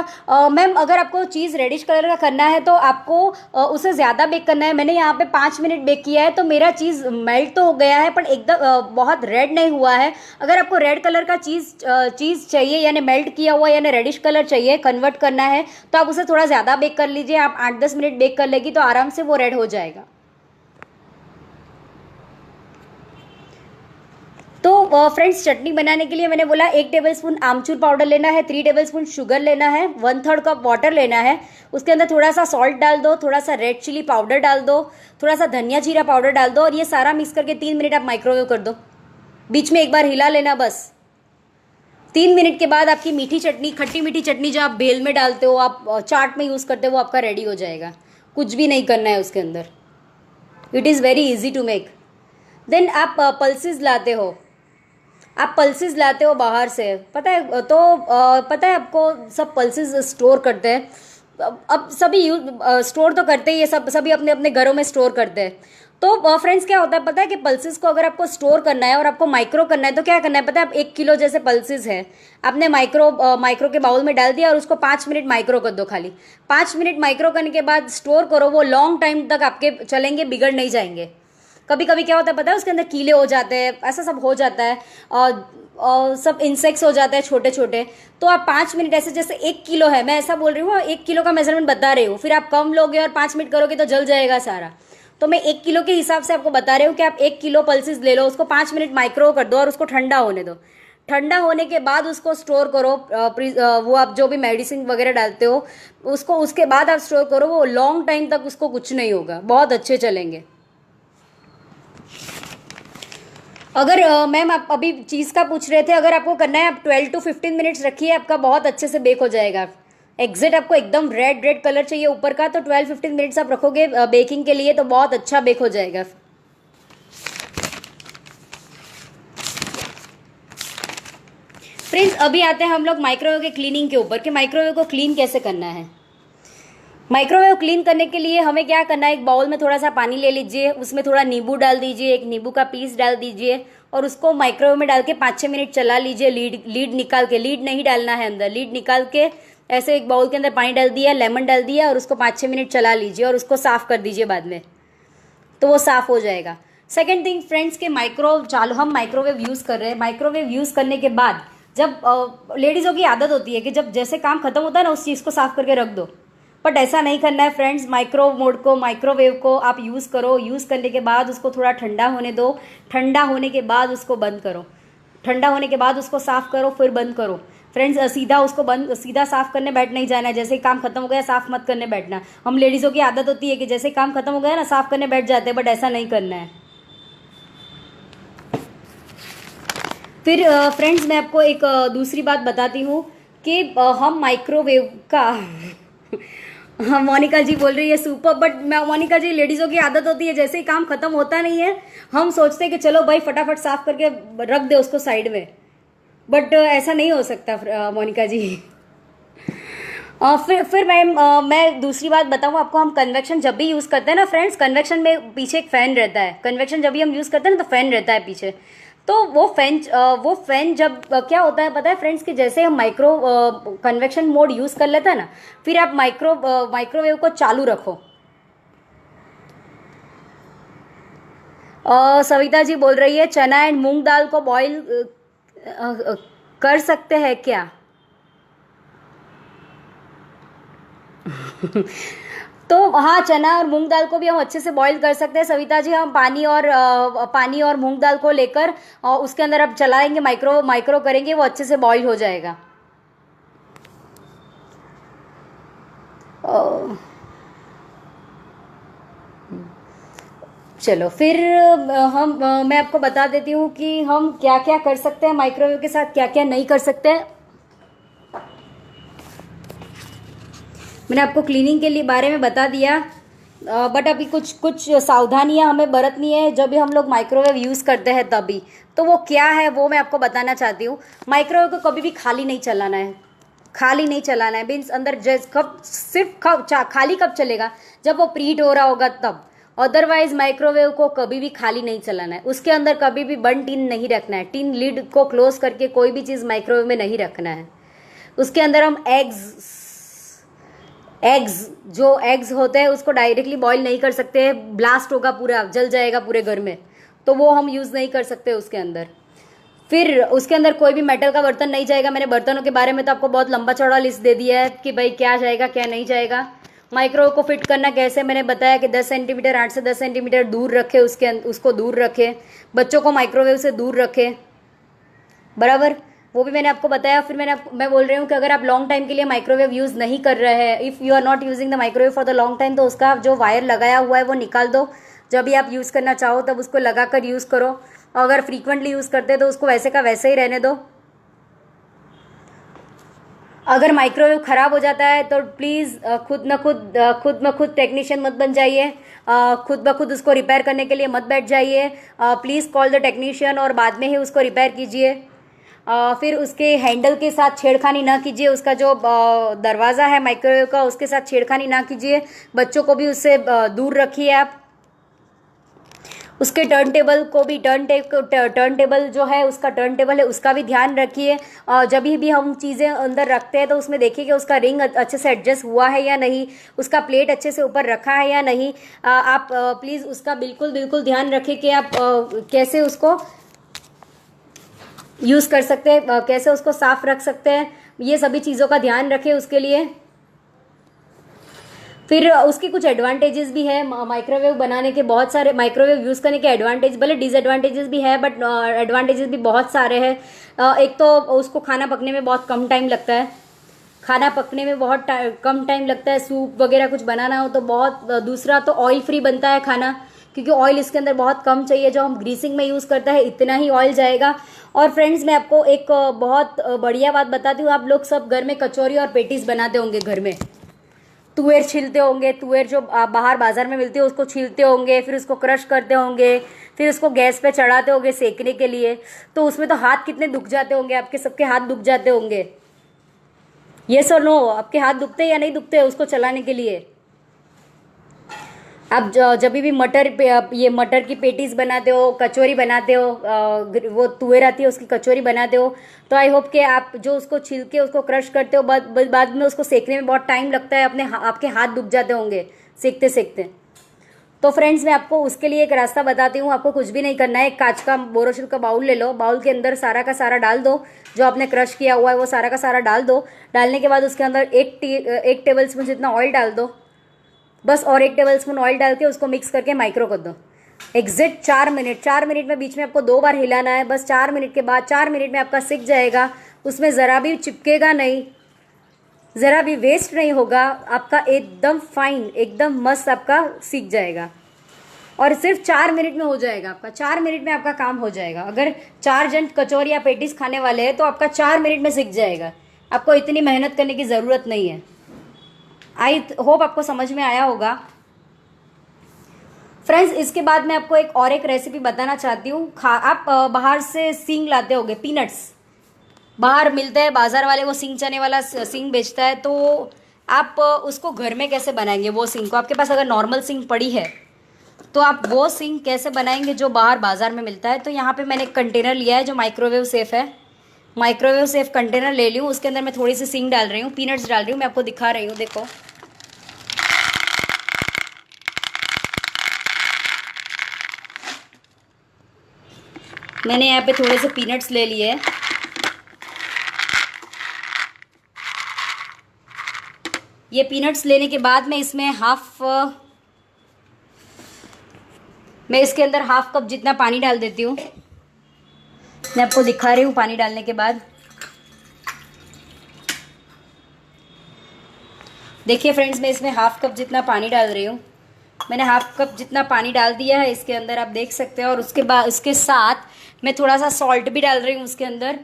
मैम अगर आपको चीज़ रेडिश कलर का करना है तो आपको उसे ज़्यादा बेक करना है। मैंने यहाँ पे 5 मिनट बेक किया है तो मेरा चीज़ मेल्ट तो हो गया है पर एकदम बहुत रेड नहीं हुआ है। अगर आपको रेड कलर का चीज़ चाहिए यानी मेल्ट किया हुआ यानी रेडिश कलर चाहिए कन्वर्ट करना है तो आप उसे थोड़ा ज़्यादा बेक कर लीजिए। आप 8-10 मिनट बेक कर लेगी तो आराम से वो रेड हो जाएगा। तो फ्रेंड्स चटनी बनाने के लिए मैंने बोला 1 टेबलस्पून आमचूर पाउडर लेना है, 3 टेबलस्पून शुगर लेना है, 1/3 कप वाटर लेना है, उसके अंदर थोड़ा सा सॉल्ट डाल दो, थोड़ा सा रेड चिली पाउडर डाल दो, थोड़ा सा धनिया जीरा पाउडर डाल दो और ये सारा मिक्स करके 3 मिनट आप माइक्रोवेव कर दो। बीच में एक बार हिला लेना बस। 3 मिनट के बाद आपकी मीठी चटनी, खट्टी मीठी चटनी जो आप बेल में डालते हो, आप चाट में यूज़ करते हो, वो आपका रेडी हो जाएगा। कुछ भी नहीं करना है उसके अंदर। It is very easy to make. Then आप पल्सेस लाते हो, आप पल्सेस लाते हो बाहर से, पता है तो पता है आपको सब पल्सेस स्टोर करते हैं। अब सभी स्टोर तो करते ही है, सभी अपने अपने घरों में स्टोर करते हैं। तो फ्रेंड्स क्या होता है पता है कि पल्सेस को अगर आपको स्टोर करना है और आपको माइक्रो करना है तो क्या करना है पता है? आप 1 किलो जैसे पल्सेस है आपने माइक्रो के बाउल में डाल दिया और उसको 5 मिनट माइक्रो कर दो। खाली 5 मिनट माइक्रो करने के बाद स्टोर करो, वो लॉन्ग टाइम तक आपके चलेंगे, बिगड़ नहीं जाएंगे। कभी कभी क्या होता है पता है उसके अंदर कीले हो जाते हैं, ऐसा सब हो जाता है और सब इंसेक्ट्स हो जाते हैं छोटे छोटे। तो आप 5 मिनट ऐसे, जैसे 1 किलो है, मैं ऐसा बोल रही हूँ 1 किलो का मेजरमेंट बता रही हूँ, फिर आप कम लोगे और 5 मिनट करोगे तो जल जाएगा सारा। तो मैं 1 किलो के हिसाब से आपको बता रही हूँ कि आप 1 किलो पल्सेस ले लो, उसको 5 मिनट माइक्रो कर दो और उसको ठंडा होने दो। ठंडा होने के बाद उसको स्टोर करो, वो आप जो भी मेडिसिन वगैरह डालते हो उसको, उसके बाद आप स्टोर करो। वो लॉन्ग टाइम तक उसको कुछ नहीं होगा, बहुत अच्छे चलेंगे। अगर मैम आप अभी चीज़ का पूछ रहे थे, अगर आपको करना है आप 12 to 15 मिनट्स रखिए, आपका बहुत अच्छे से बेक हो जाएगा। एग्जैक्ट आपको एकदम रेड रेड कलर चाहिए ऊपर का, तो 12-15 मिनट्स आप रखोगे बेकिंग के लिए तो बहुत अच्छा बेक हो जाएगा। फ्रेंड्स अभी आते हैं हम लोग माइक्रोवेव के क्लीनिंग के ऊपर कि माइक्रोवेव को क्लीन कैसे करना है। माइक्रोवेव क्लीन करने के लिए हमें क्या करना है, एक बाउल में थोड़ा सा पानी ले लीजिए, उसमें थोड़ा नींबू डाल दीजिए, एक नींबू का पीस डाल दीजिए और उसको माइक्रोवेव में डाल के 5-6 मिनट चला लीजिए। लीड निकाल के, लीड नहीं डालना है अंदर, लीड निकाल के ऐसे एक बाउल के अंदर पानी डाल दिया, लेमन डाल दिया और उसको 5-6 मिनट चला लीजिए और उसको साफ़ कर दीजिए बाद में, तो वो साफ़ हो जाएगा। सेकेंड थिंग फ्रेंड्स के हम माइक्रोवेव यूज़ कर रहे हैं। माइक्रोवेव यूज़ करने के बाद जब लेडीज़ों की आदत होती है कि जब जैसे काम खत्म होता है ना उस चीज़ को साफ़ करके रख दो, बट ऐसा नहीं करना है फ्रेंड्स। माइक्रोवेव को आप यूज़ करो, यूज़ करने के बाद उसको थोड़ा ठंडा होने दो, ठंडा होने के बाद उसको बंद करो, ठंडा होने के बाद उसको साफ़ करो फिर बंद करो फ्रेंड्स। सीधा साफ़ करने बैठ नहीं जाना है, जैसे ही काम खत्म हो गया साफ़ मत करने बैठना। हम लेडीज़ों की आदत होती है कि जैसे ही काम खत्म हो गया ना साफ़ करने बैठ जाते हैं, बट ऐसा नहीं करना है। फिर फ्रेंड्स मैं आपको एक दूसरी बात बताती हूँ कि हम माइक्रोवेव का हाँ मोनिका जी बोल रही है सुपर, बट मोनिका जी लेडीज़ों की आदत होती है जैसे ही काम खत्म होता नहीं है हम सोचते हैं कि चलो भाई फटाफट साफ करके रख दे उसको साइड में, बट ऐसा नहीं हो सकता मोनिका जी। फिर मैं दूसरी बात बताऊँ आपको। हम कन्वेक्शन जब भी यूज़ करते हैं ना फ्रेंड्स, कन्वेक्शन में पीछे एक फ़ैन रहता है। कन्वेक्शन जब भी हम यूज़ करते हैं ना तो फ़ैन रहता है पीछे, तो वो फैन जब क्या होता है पता है फ्रेंड्स कि जैसे हम कन्वेक्शन मोड यूज़ कर लेता है ना, फिर आप माइक्रोवेव को चालू रखो। सविता जी बोल रही है चना एंड मूंग दाल को बॉईल कर सकते हैं क्या? तो हाँ, चना और मूंग दाल को भी हम अच्छे से बॉईल कर सकते हैं सविता जी। हम पानी और मूंग दाल को लेकर उसके अंदर अब चलाएंगे, माइक्रो करेंगे, वो अच्छे से बॉईल हो जाएगा। चलो फिर मैं आपको बता देती हूँ कि हम क्या क्या कर सकते हैं माइक्रोवेव के साथ, क्या क्या नहीं कर सकते हैं। मैंने आपको क्लीनिंग के लिए बारे में बता दिया, बट अभी कुछ सावधानियां हमें बरतनी है जब भी हम लोग माइक्रोवेव यूज़ करते हैं तभी। तो वो क्या है वो मैं आपको बताना चाहती हूँ। माइक्रोवेव को कभी भी खाली नहीं चलाना है, खाली नहीं चलाना है। मीन्स अंदर खाली कब चलेगा, जब वो प्रीहीट हो रहा होगा तब। अदरवाइज माइक्रोवेव को कभी भी खाली नहीं चलाना है। उसके अंदर कभी भी बंद टिन नहीं रखना है, टिन लिड को क्लोज करके कोई भी चीज़ माइक्रोवेव में नहीं रखना है। उसके अंदर हम जो एग्स होते हैं उसको डायरेक्टली बॉईल नहीं कर सकते, ब्लास्ट होगा, पूरा जल जाएगा पूरे घर में, तो वो हम यूज़ नहीं कर सकते उसके अंदर। फिर उसके अंदर कोई भी मेटल का बर्तन नहीं जाएगा। मैंने बर्तनों के बारे में तो आपको बहुत लंबा चौड़ा लिस्ट दे दिया है कि भाई क्या जाएगा क्या नहीं जाएगा। माइक्रोवेव को फिट करना कैसे मैंने बताया कि 10 सेंटीमीटर 8 से 10 सेंटीमीटर दूर रखे, उसको दूर रखे, बच्चों को माइक्रोवेव से दूर रखे, बराबर, वो भी मैंने आपको बताया। फिर मैं बोल रही हूँ कि अगर आप लॉन्ग टाइम के लिए माइक्रोवेव यूज़ नहीं कर रहे हैं, if you are not using the microwave for the long time, तो उसका जो वायर लगाया हुआ है वो निकाल दो। जब भी आप यूज़ करना चाहो तब उसको लगा कर यूज़ करो। अगर फ्रीक्वेंटली यूज़ करते हैं तो उसको वैसे का वैसे ही रहने दो। अगर माइक्रोवेव ख़राब हो जाता है तो प्लीज़ खुद ब खुद टेक्नीशियन मत बन जाइए, खुद ब खुद उसको रिपेयर करने के लिए मत बैठ जाइए। प्लीज़ कॉल द टेक्नीशियन और बाद में ही उसको रिपेयर कीजिए। फिर उसके हैंडल के साथ छेड़खानी ना कीजिए, उसका जो दरवाज़ा है माइक्रोवेव का उसके साथ छेड़खानी ना कीजिए। बच्चों को भी उससे दूर रखिए आप। उसके टर्न टेबल जो है, उसका टर्न टेबल है, उसका भी ध्यान रखिए। जब भी हम चीज़ें अंदर रखते हैं तो उसमें देखिए कि उसका रिंग अच्छे से एडजस्ट हुआ है या नहीं, उसका प्लेट अच्छे से ऊपर रखा है या नहीं। आप प्लीज़ उसका बिल्कुल ध्यान रखें कि आप कैसे उसको यूज़ कर सकते हैं, कैसे उसको साफ रख सकते हैं। ये सभी चीज़ों का ध्यान रखें उसके लिए। फिर उसके कुछ एडवांटेजेस भी है माइक्रोवेव बनाने के, बहुत सारे माइक्रोवेव यूज़ करने के एडवांटेज, भले डिसएडवांटेजेस भी है बट एडवांटेजेस भी बहुत सारे हैं। एक तो उसको खाना पकने में बहुत कम टाइम लगता है, खाना पकने में बहुत कम टाइम लगता है। सूप वगैरह कुछ बनाना हो तो बहुत। दूसरा तो ऑयल फ्री बनता है खाना, क्योंकि ऑयल इसके अंदर बहुत कम चाहिए। जो हम ग्रीसिंग में यूज़ करते हैं इतना ही ऑयल जाएगा। और फ्रेंड्स मैं आपको एक बहुत बढ़िया बात बताती हूँ। आप लोग सब घर में कचौरी और पेटीज बनाते होंगे, घर में तुअर छीलते होंगे, तुअर जो बाहर बाजार में मिलती है उसको छीलते होंगे, फिर उसको क्रश करते होंगे, फिर उसको गैस पे चढ़ाते होंगे सेकने के लिए। तो उसमें तो हाथ कितने दुख जाते होंगे, आपके सबके हाथ दुख जाते होंगे। ये सो नो, आपके हाथ दुखते या नहीं दुखते उसको चलाने के लिए? आप जब भी मटर पे ये मटर की पेटीज बनाते हो, कचौरी बनाते हो, वो तुअर आती है उसकी कचौरी बनाते हो, तो आई होप कि आप जो उसको छिल के उसको क्रश करते हो, बाद में उसको सेकने में बहुत टाइम लगता है, आपके हाथ दुख जाते होंगे सेकते सेकते। तो फ्रेंड्स मैं आपको उसके लिए एक रास्ता बताती हूँ। आपको कुछ भी नहीं करना है, एक कांच का बोरोसिल का बाउल ले लो, बाउल के अंदर सारा का सारा डाल दो, जो आपने क्रश किया हुआ है वो सारा का सारा डाल दो। डालने के बाद उसके अंदर एक टेबल स्पून जितना ऑयल डाल दो बस, और 1 टेबल स्पून ऑयल डाल के उसको मिक्स करके माइक्रो कर दो। एग्जैक्ट 4 मिनट, 4 मिनट में बीच में आपको 2 बार हिलाना है बस। 4 मिनट के बाद, 4 मिनट में आपका सिक जाएगा, उसमें ज़रा भी चिपकेगा नहीं, ज़रा भी वेस्ट नहीं होगा, आपका एकदम फाइन, एकदम मस्त आपका सीख जाएगा। और सिर्फ 4 मिनट में हो जाएगा आपका, 4 मिनट में आपका काम हो जाएगा। अगर 4 जन कचौरी या पेटीज खाने वाले हैं तो आपका 4 मिनट में सीख जाएगा, आपको इतनी मेहनत करने की ज़रूरत नहीं है। आई होप आपको समझ में आया होगा। फ्रेंड्स इसके बाद मैं आपको एक रेसिपी बताना चाहती हूँ। आप बाहर से सींग लाते होगे, पीनट्स बाहर मिलता है, बाजार वाले वो सींग चने वाला सींग बेचता है, तो आप उसको घर में कैसे बनाएंगे वो सींग को? आपके पास अगर नॉर्मल सींग पड़ी है तो आप वो सींग कैसे बनाएंगे जो बाहर बाजार में मिलता है? तो यहाँ पे मैंने एक कंटेनर लिया है जो माइक्रोवेव सेफ है, माइक्रोवेव सेफ कंटेनर ले ली हूँ। उसके अंदर मैं थोड़ी सी सींग डाल रही हूँ, पीनट्स डाल रही हूँ, मैं आपको दिखा रही हूँ, देखो। मैंने यहाँ पे थोड़े से पीनट्स ले लिए हैं। ये पीनट्स लेने के बाद मैं इसमें मैं इसके अंदर हाफ कप जितना पानी डाल देती हूँ। मैं आपको दिखा रही हूँ पानी डालने के बाद। देखिए फ्रेंड्स मैं इसमें हाफ कप जितना पानी डाल रही हूँ। मैंने हाफ कप जितना पानी डाल दिया है इसके अंदर, आप देख सकते हो। और उसके बाद उसके साथ मैं थोड़ा सा सॉल्ट भी डाल रही हूँ उसके अंदर।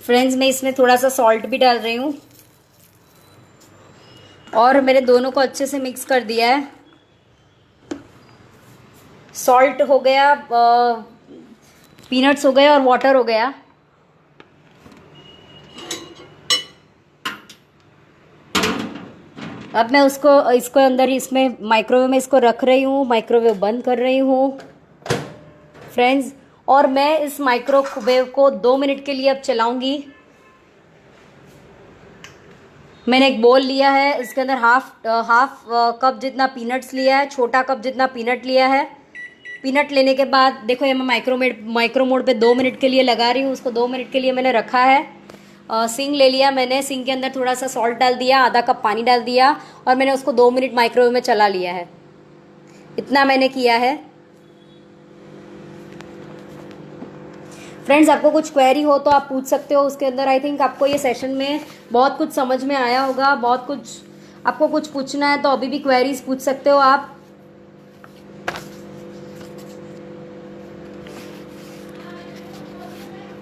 फ्रेंड्स मैं इसमें थोड़ा सा सॉल्ट भी डाल रही हूँ और मैंने दोनों को अच्छे से मिक्स कर दिया है। सॉल्ट हो गया, पीनट्स हो गए और वाटर हो गया। अब मैं इसको अंदर ही इसमें माइक्रोवेव में इसको रख रही हूँ, माइक्रोवेव बंद कर रही हूँ फ्रेंड्स। और मैं इस माइक्रोवेव को 2 मिनट के लिए अब चलाऊंगी। मैंने एक बोल लिया है, इसके अंदर हाफ कप जितना पीनट्स लिया है, छोटा कप जितना पीनट लिया है। पीनट लेने के बाद देखो ये मैं माइक्रो मोड पे 2 मिनट के लिए लगा रही हूँ, उसको 2 मिनट के लिए मैंने रखा है। सिंग ले लिया मैंने, सिंग के अंदर थोड़ा सा सॉल्ट डाल दिया, आधा कप पानी डाल दिया और मैंने उसको 2 मिनट माइक्रोवेव में चला लिया है। इतना मैंने किया है। फ्रेंड्स आपको कुछ क्वेरी हो तो आप पूछ सकते हो उसके अंदर। आई थिंक आपको ये सेशन में बहुत कुछ समझ में आया होगा। बहुत कुछ आपको कुछ पूछना है तो अभी भी क्वेरीज पूछ सकते हो आप।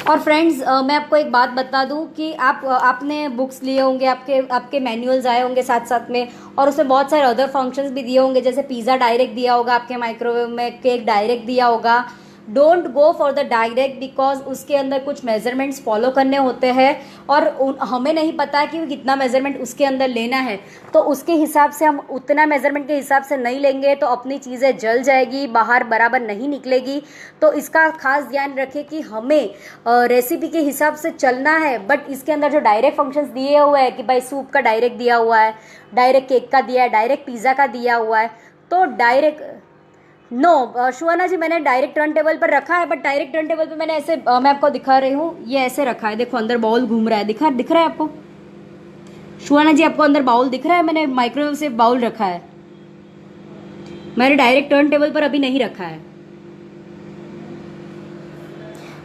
और फ्रेंड्स मैं आपको एक बात बता दूं कि आपने बुक्स लिए होंगे, आपके मैनुअल्स आए होंगे साथ साथ में, और उसमें बहुत सारे अदर फंक्शंस भी दिए होंगे, जैसे पिज़्ज़ा डायरेक्ट दिया होगा आपके माइक्रोवेव में, केक डायरेक्ट दिया होगा। Don't go for the direct, because उसके अंदर कुछ मेजरमेंट्स फॉलो करने होते हैं और हमें नहीं पता कि कितना मेजरमेंट उसके अंदर लेना है। तो उसके हिसाब से हम उतना मेजरमेंट के हिसाब से नहीं लेंगे तो अपनी चीज़ें जल जाएगी, बाहर बराबर नहीं निकलेगी। तो इसका खास ध्यान रखें कि हमें रेसिपी के हिसाब से चलना है। बट इसके अंदर जो डायरेक्ट फंक्शंस दिए हुए हैं कि भाई सूप का डायरेक्ट दिया हुआ है, डायरेक्ट केक का दिया है, डायरेक्ट पिज़्ज़ा का दिया हुआ है, तो डायरेक्ट नो शुआना जी मैंने डायरेक्ट टर्न टेबल पर रखा है। बट डायरेक्ट टर्न टेबल पर मैंने ऐसे मैं आपको दिखा रही हूँ, ये ऐसे रखा है, देखो अंदर बाउल घूम रहा है, दिख रहा है आपको शुआना जी? आपको अंदर बाउल दिख रहा है? मैंने माइक्रोवेव से बाउल रखा है, मैंने डायरेक्ट टर्न टेबल पर अभी नहीं रखा है।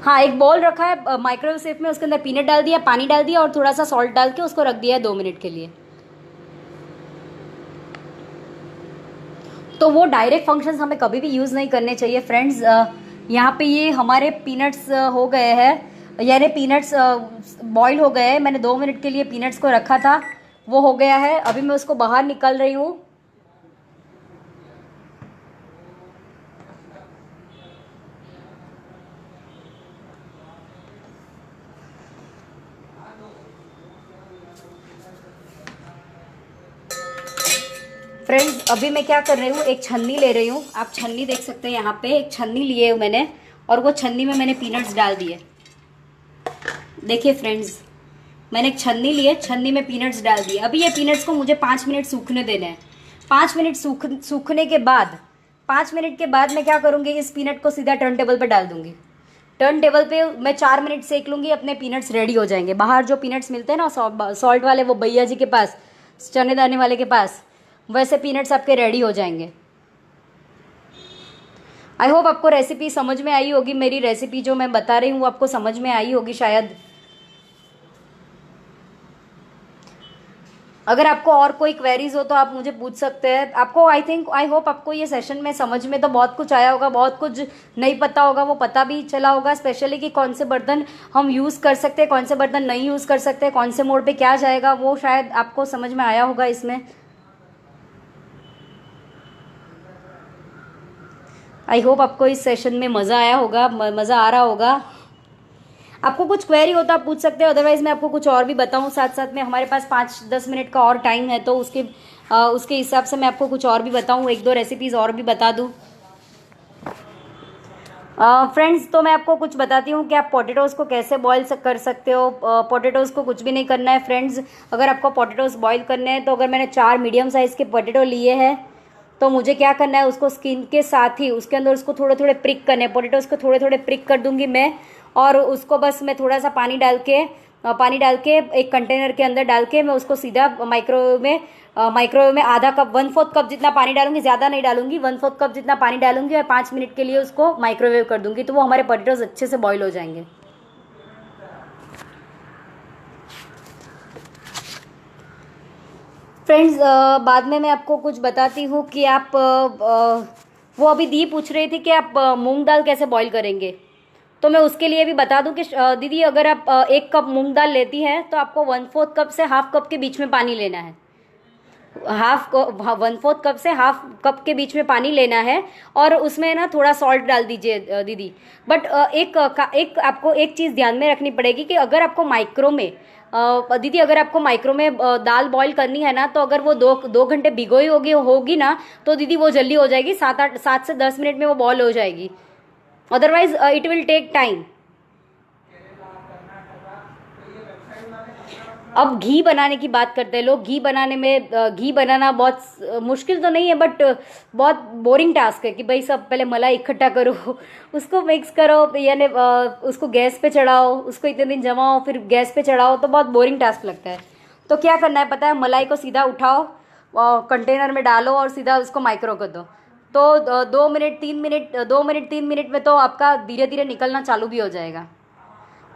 हाँ एक बाउल रखा है माइक्रोवेव सेफ में, उसके अंदर पीनट डाल दिया, पानी डाल दिया और थोड़ा सा सॉल्ट डाल के उसको रख दिया है 2 मिनट के लिए। तो वो डायरेक्ट फंक्शंस हमें कभी भी यूज़ नहीं करने चाहिए फ्रेंड्स। यहाँ पे ये हमारे पीनट्स हो गए हैं, यानी पीनट्स बॉईल हो गए हैं। मैंने 2 मिनट के लिए पीनट्स को रखा था, वो हो गया है। अभी मैं उसको बाहर निकाल रही हूँ। फ्रेंड्स अभी मैं क्या कर रही हूँ, एक छन्नी ले रही हूँ। आप छन्नी देख सकते हैं यहाँ पे, एक छन्नी लिए हूँ मैंने, और वो छन्नी में मैंने पीनट्स डाल दिए। देखिए फ्रेंड्स, मैंने एक छन्नी लिए, छन्नी में पीनट्स डाल दिए। अभी ये पीनट्स को मुझे 5 मिनट सूखने देने हैं। 5 मिनट सूखने के बाद 5 मिनट के बाद मैं क्या करूँगी, इस पीनट को सीधा टर्न टेबल पर डाल दूँगी। टर्न टेबल पे मैं 4 मिनट सेक लूँगी, अपने पीनट्स रेडी हो जाएंगे। बाहर जो पीनट्स मिलते हैं ना सॉल्ट वाले, वो भैया जी के पास, चने दाने वाले के पास, वैसे पीनट्स आपके रेडी हो जाएंगे। आई होप आपको रेसिपी समझ में आई होगी। मेरी रेसिपी जो मैं बता रही हूँ वो आपको समझ में आई होगी शायद। अगर आपको और कोई क्वेरीज हो तो आप मुझे पूछ सकते हैं। आपको आई होप आपको ये सेशन में समझ में तो बहुत कुछ आया होगा, बहुत कुछ नहीं पता होगा वो पता भी चला होगा। स्पेशली कि कौन से बर्तन हम यूज़ कर सकते हैं, कौन से बर्तन नहीं यूज़ कर सकते, कौन से मोड पे क्या जाएगा, वो शायद आपको समझ में आया होगा इसमें। आई होप आपको इस सेशन में मज़ा आया होगा, मज़ा आ रहा होगा। आपको कुछ क्वेरी हो तो आप पूछ सकते हो, अदरवाइज मैं आपको कुछ और भी बताऊं साथ साथ में। हमारे पास 5-10 मिनट का और टाइम है, तो उसके हिसाब से मैं आपको कुछ और भी बताऊं, 1-2 रेसिपीज़ और भी बता दूं। फ्रेंड्स, तो मैं आपको कुछ बताती हूँ कि आप पोटैटोज़ को कैसे बॉयल कर सकते हो। पोटैटोज़ को कुछ भी नहीं करना है फ्रेंड्स। अगर आपको पोटैटोज़ बॉयल करने हैं, तो अगर मैंने 4 मीडियम साइज़ के पोटैटो लिए हैं, तो मुझे क्या करना है, उसको स्किन के साथ ही उसके अंदर उसको थोड़े थोड़े प्रिक करने हैं। पोटैटोज़ को थोड़े थोड़े प्रिक कर दूंगी मैं, और उसको बस मैं थोड़ा सा पानी डाल के एक कंटेनर के अंदर डाल के मैं उसको सीधा माइक्रोवेव में आधा कप 1/4 कप जितना पानी डालूंगी, ज़्यादा नहीं डालूंगी, 1/4 कप जितना पानी डालूंगी, और 5 मिनट के लिए उसको माइक्रोवेव कर दूंगी। तो वो हमारे पोटैटोज़ अच्छे से बॉईल हो जाएंगे। फ्रेंड्स, बाद में मैं आपको कुछ बताती हूँ कि आप वो अभी दी पूछ रही थी कि आप मूंग दाल कैसे बॉईल करेंगे। तो मैं उसके लिए भी बता दूं कि दीदी, अगर आप 1 कप मूंग दाल लेती हैं, तो आपको 1/4 कप से हाफ कप के बीच में पानी लेना है। 1/4 कप से हाफ कप के बीच में पानी लेना है, और उसमें ना थोड़ा सॉल्ट डाल दीजिए दीदी। बट एक आपको एक चीज़ ध्यान में रखनी पड़ेगी कि अगर आपको माइक्रो में दीदी, अगर आपको माइक्रो में दाल बॉईल करनी है ना, तो अगर वो 2 घंटे भिगोई होगी ना, तो दीदी वो जल्दी हो जाएगी। 7 से 10 मिनट में वो बॉईल हो जाएगी। Otherwise it will take time. अब घी बनाने की बात करते हैं लोग। घी बनाने में घी बनाना बहुत मुश्किल तो नहीं है, बट बहुत बोरिंग टास्क है कि भाई सब पहले मलाई इकट्ठा करो, उसको मिक्स करो, यानी उसको गैस पे चढ़ाओ, उसको इतने दिन जमाओ, फिर गैस पे चढ़ाओ, तो बहुत बोरिंग टास्क लगता है। तो क्या करना है पता है, मलाई को सीधा उठाओ, कंटेनर में डालो और सीधा उसको माइक्रो कर दो। तो 2 मिनट 3 मिनट में तो आपका धीरे धीरे निकलना चालू भी हो जाएगा,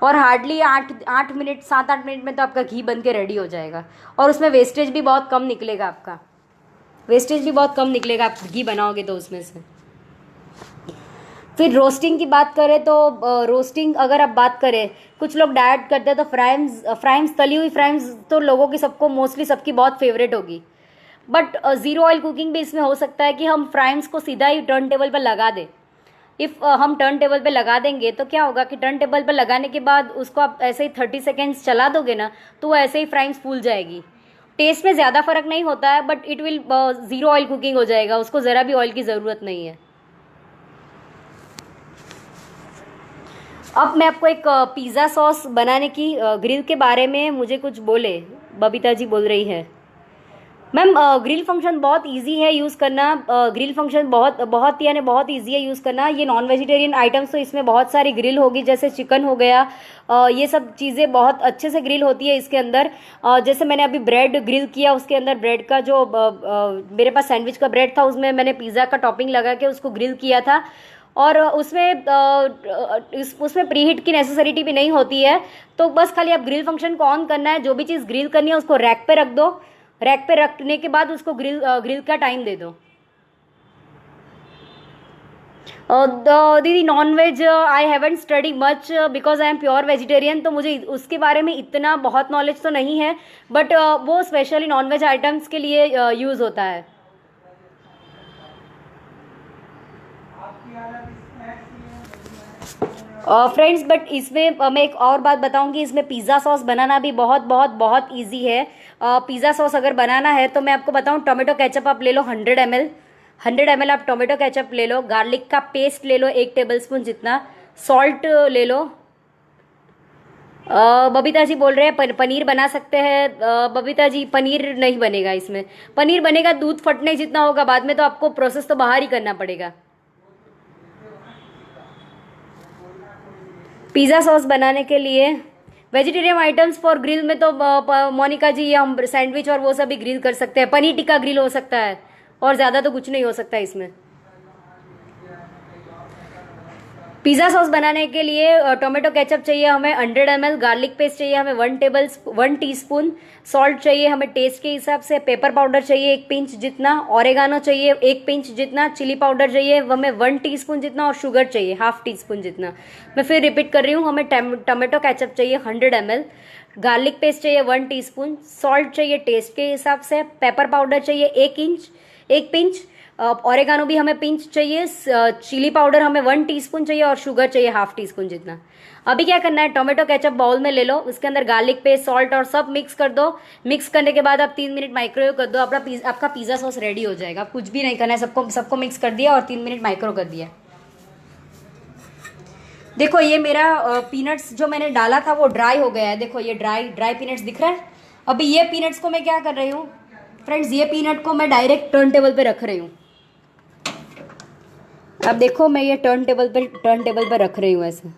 और हार्डली 8 मिनट 7-8 मिनट में तो आपका घी बन के रेडी हो जाएगा। और उसमें वेस्टेज भी बहुत कम निकलेगा आप घी बनाओगे तो उसमें से। फिर रोस्टिंग की बात करें तो रोस्टिंग अगर आप बात करें, कुछ लोग डाइट करते हैं तो फ्राइम्स तली हुई फ्राइम्स तो लोगों की सबकी बहुत फेवरेट होगी। बट ज़ीरो ऑयल कुकिंग भी इसमें हो सकता है कि हम फ्राइम्स को सीधा ही टर्न टेबल पर लगा दें। इफ़ हम टर्न टेबल पे लगा देंगे तो क्या होगा कि टर्न टेबल पे लगाने के बाद उसको आप ऐसे ही 30 सेकेंड्स चला दोगे ना, तो वो ऐसे ही फ्राइम्स फूल जाएगी। टेस्ट में ज़्यादा फर्क नहीं होता है, but it will zero oil cooking हो जाएगा, उसको ज़रा भी ऑयल की ज़रूरत नहीं है। अब मैं आपको एक पिज़्ज़ा सॉस बनाने की ग्रिल के बारे में मुझे कुछ बोले, बबीता जी बोल रही है। मैम, ग्रिल फंक्शन बहुत इजी है यूज़ करना। ग्रिल फंक्शन बहुत यानी बहुत इजी है यूज़ करना। ये नॉन वेजिटेरियन आइटम्स तो इसमें बहुत सारी ग्रिल होगी, जैसे चिकन हो गया, ये सब चीज़ें बहुत अच्छे से ग्रिल होती है इसके अंदर। जैसे मैंने अभी ब्रेड ग्रिल किया, उसके अंदर ब्रेड का जो मेरे पास सैंडविच का ब्रेड था, उसमें मैंने पिज़्ज़ा का टॉपिंग लगा के उसको ग्रिल किया था। और उसमें प्रीहीट की नेसेसरिटी भी नहीं होती है। तो बस खाली आप ग्रिल फंक्शन को ऑन करना है, जो भी चीज़ ग्रिल करनी है उसको रैक पे रख दो, रैक पे रखने के बाद उसको ग्रिल का टाइम दे दो। दीदी, non ways I haven't study much because I am pure vegetarian, तो मुझे उसके बारे में इतना बहुत नॉलेज तो नहीं है, बट वो स्पेशली नॉन वेज आइटम्स के लिए यूज़ होता है। फ्रेंड्स, बट इसमें मैं एक और बात बताऊंगी, इसमें पिज़्ज़ा सॉस बनाना भी बहुत बहुत बहुत ईजी है। पिज़्ज़ा सॉस अगर बनाना है तो मैं आपको बताऊं, टोमेटो केचप आप ले लो 100 ml। 100 ml आप टोमेटो केचप ले लो। गार्लिक का पेस्ट ले लो 1 टेबलस्पून जितना। सॉल्ट ले लो। बबीता जी बोल रहे हैं पनीर बना सकते हैं। बबीता जी पनीर नहीं बनेगा इसमें। पनीर बनेगा दूध फटने जितना होगा, बाद में तो आपको प्रोसेस तो बाहर ही करना पड़ेगा। पिज़्ज़ा सॉस बनाने के लिए वेजिटेरियन आइटम्स फॉर ग्रिल में तो मोनिका जी, हम सैंडविच और वो सब भी ग्रिल कर सकते हैं। पनीर टिक्का ग्रिल हो सकता है, और ज़्यादा तो कुछ नहीं हो सकता इसमें। पिज़्ज़ा सॉस बनाने के लिए टोमेटो केचप चाहिए हमें 100 ml। गार्लिक पेस्ट चाहिए हमें 1 टीस्पून। सॉल्ट चाहिए हमें टेस्ट के हिसाब से। पेपर पाउडर चाहिए 1 पिंच जितना। ऑरेगानो चाहिए 1 पिंच जितना। चिली पाउडर चाहिए हमें 1 टीस्पून जितना। और शुगर चाहिए ½ टीस्पून जितना। मैं फिर रिपीट कर रही हूँ, हमें टोमेटो केचप चाहिए 100 ml। गार्लिक पेस्ट चाहिए 1 टीस्पून। सॉल्ट चाहिए टेस्ट के हिसाब से। पेपर पाउडर चाहिए 1 पिंच। ऑरेगानो भी हमें पिंच चाहिए। चिली पाउडर हमें 1 टीस्पून चाहिए। और शुगर चाहिए ½ टीस्पून जितना। अभी क्या करना है, टोमेटो केचप बाउल में ले लो, उसके अंदर गार्लिक पेस्ट, सॉल्ट और सब मिक्स कर दो। मिक्स करने के बाद आप 3 मिनट माइक्रोवेव कर दो। आपका पिज़्ज़ा सॉस रेडी हो जाएगा। आप कुछ भी नहीं करना है, सबको मिक्स कर दिया और 3 मिनट माइक्रो कर दिया। देखो ये मेरा पीनट्स जो मैंने डाला था वो ड्राई हो गया है। देखो ये ड्राई पीनट्स दिख रहा है। अभी ये पीनट्स को मैं क्या कर रही हूँ फ्रेंड्स, ये पीनट को मैं डायरेक्ट टर्न टेबल पे रख रही हूँ। अब देखो मैं ये टर्न टेबल पे रख रही हूँ ऐसे।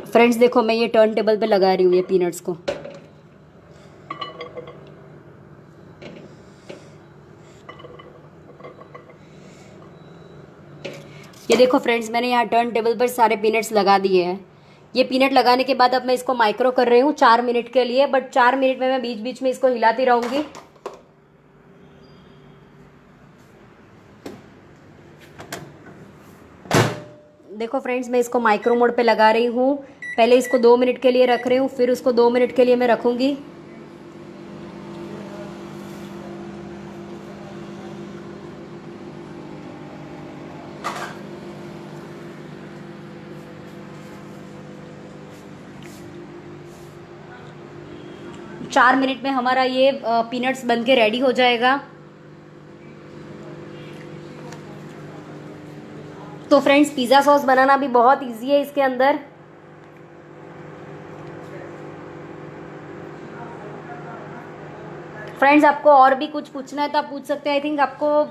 फ्रेंड्स देखो मैं ये टर्न टेबल पे लगा रही हूँ ये पीनट्स को। ये देखो फ्रेंड्स, मैंने यहाँ टर्न टेबल पर सारे पीनट्स लगा दिए हैं। ये पीनट लगाने के बाद अब मैं इसको माइक्रो कर रही हूँ 4 मिनट के लिए। बट 4 मिनट में मैं बीच बीच में इसको हिलाती रहूंगी। देखो फ्रेंड्स, मैं इसको माइक्रो मोड पे लगा रही हूँ। पहले इसको 2 मिनट के लिए रख रही हूँ, फिर उसको 2 मिनट के लिए मैं रखूंगी। चार मिनट में हमारा ये पीनट्स बन के रेडी हो जाएगा। तो फ्रेंड्स पिज़्ज़ा सॉस बनाना भी बहुत इजी है इसके अंदर। फ्रेंड्स आपको और भी कुछ पूछना है तो आप पूछ सकते हैं। आई थिंक आपको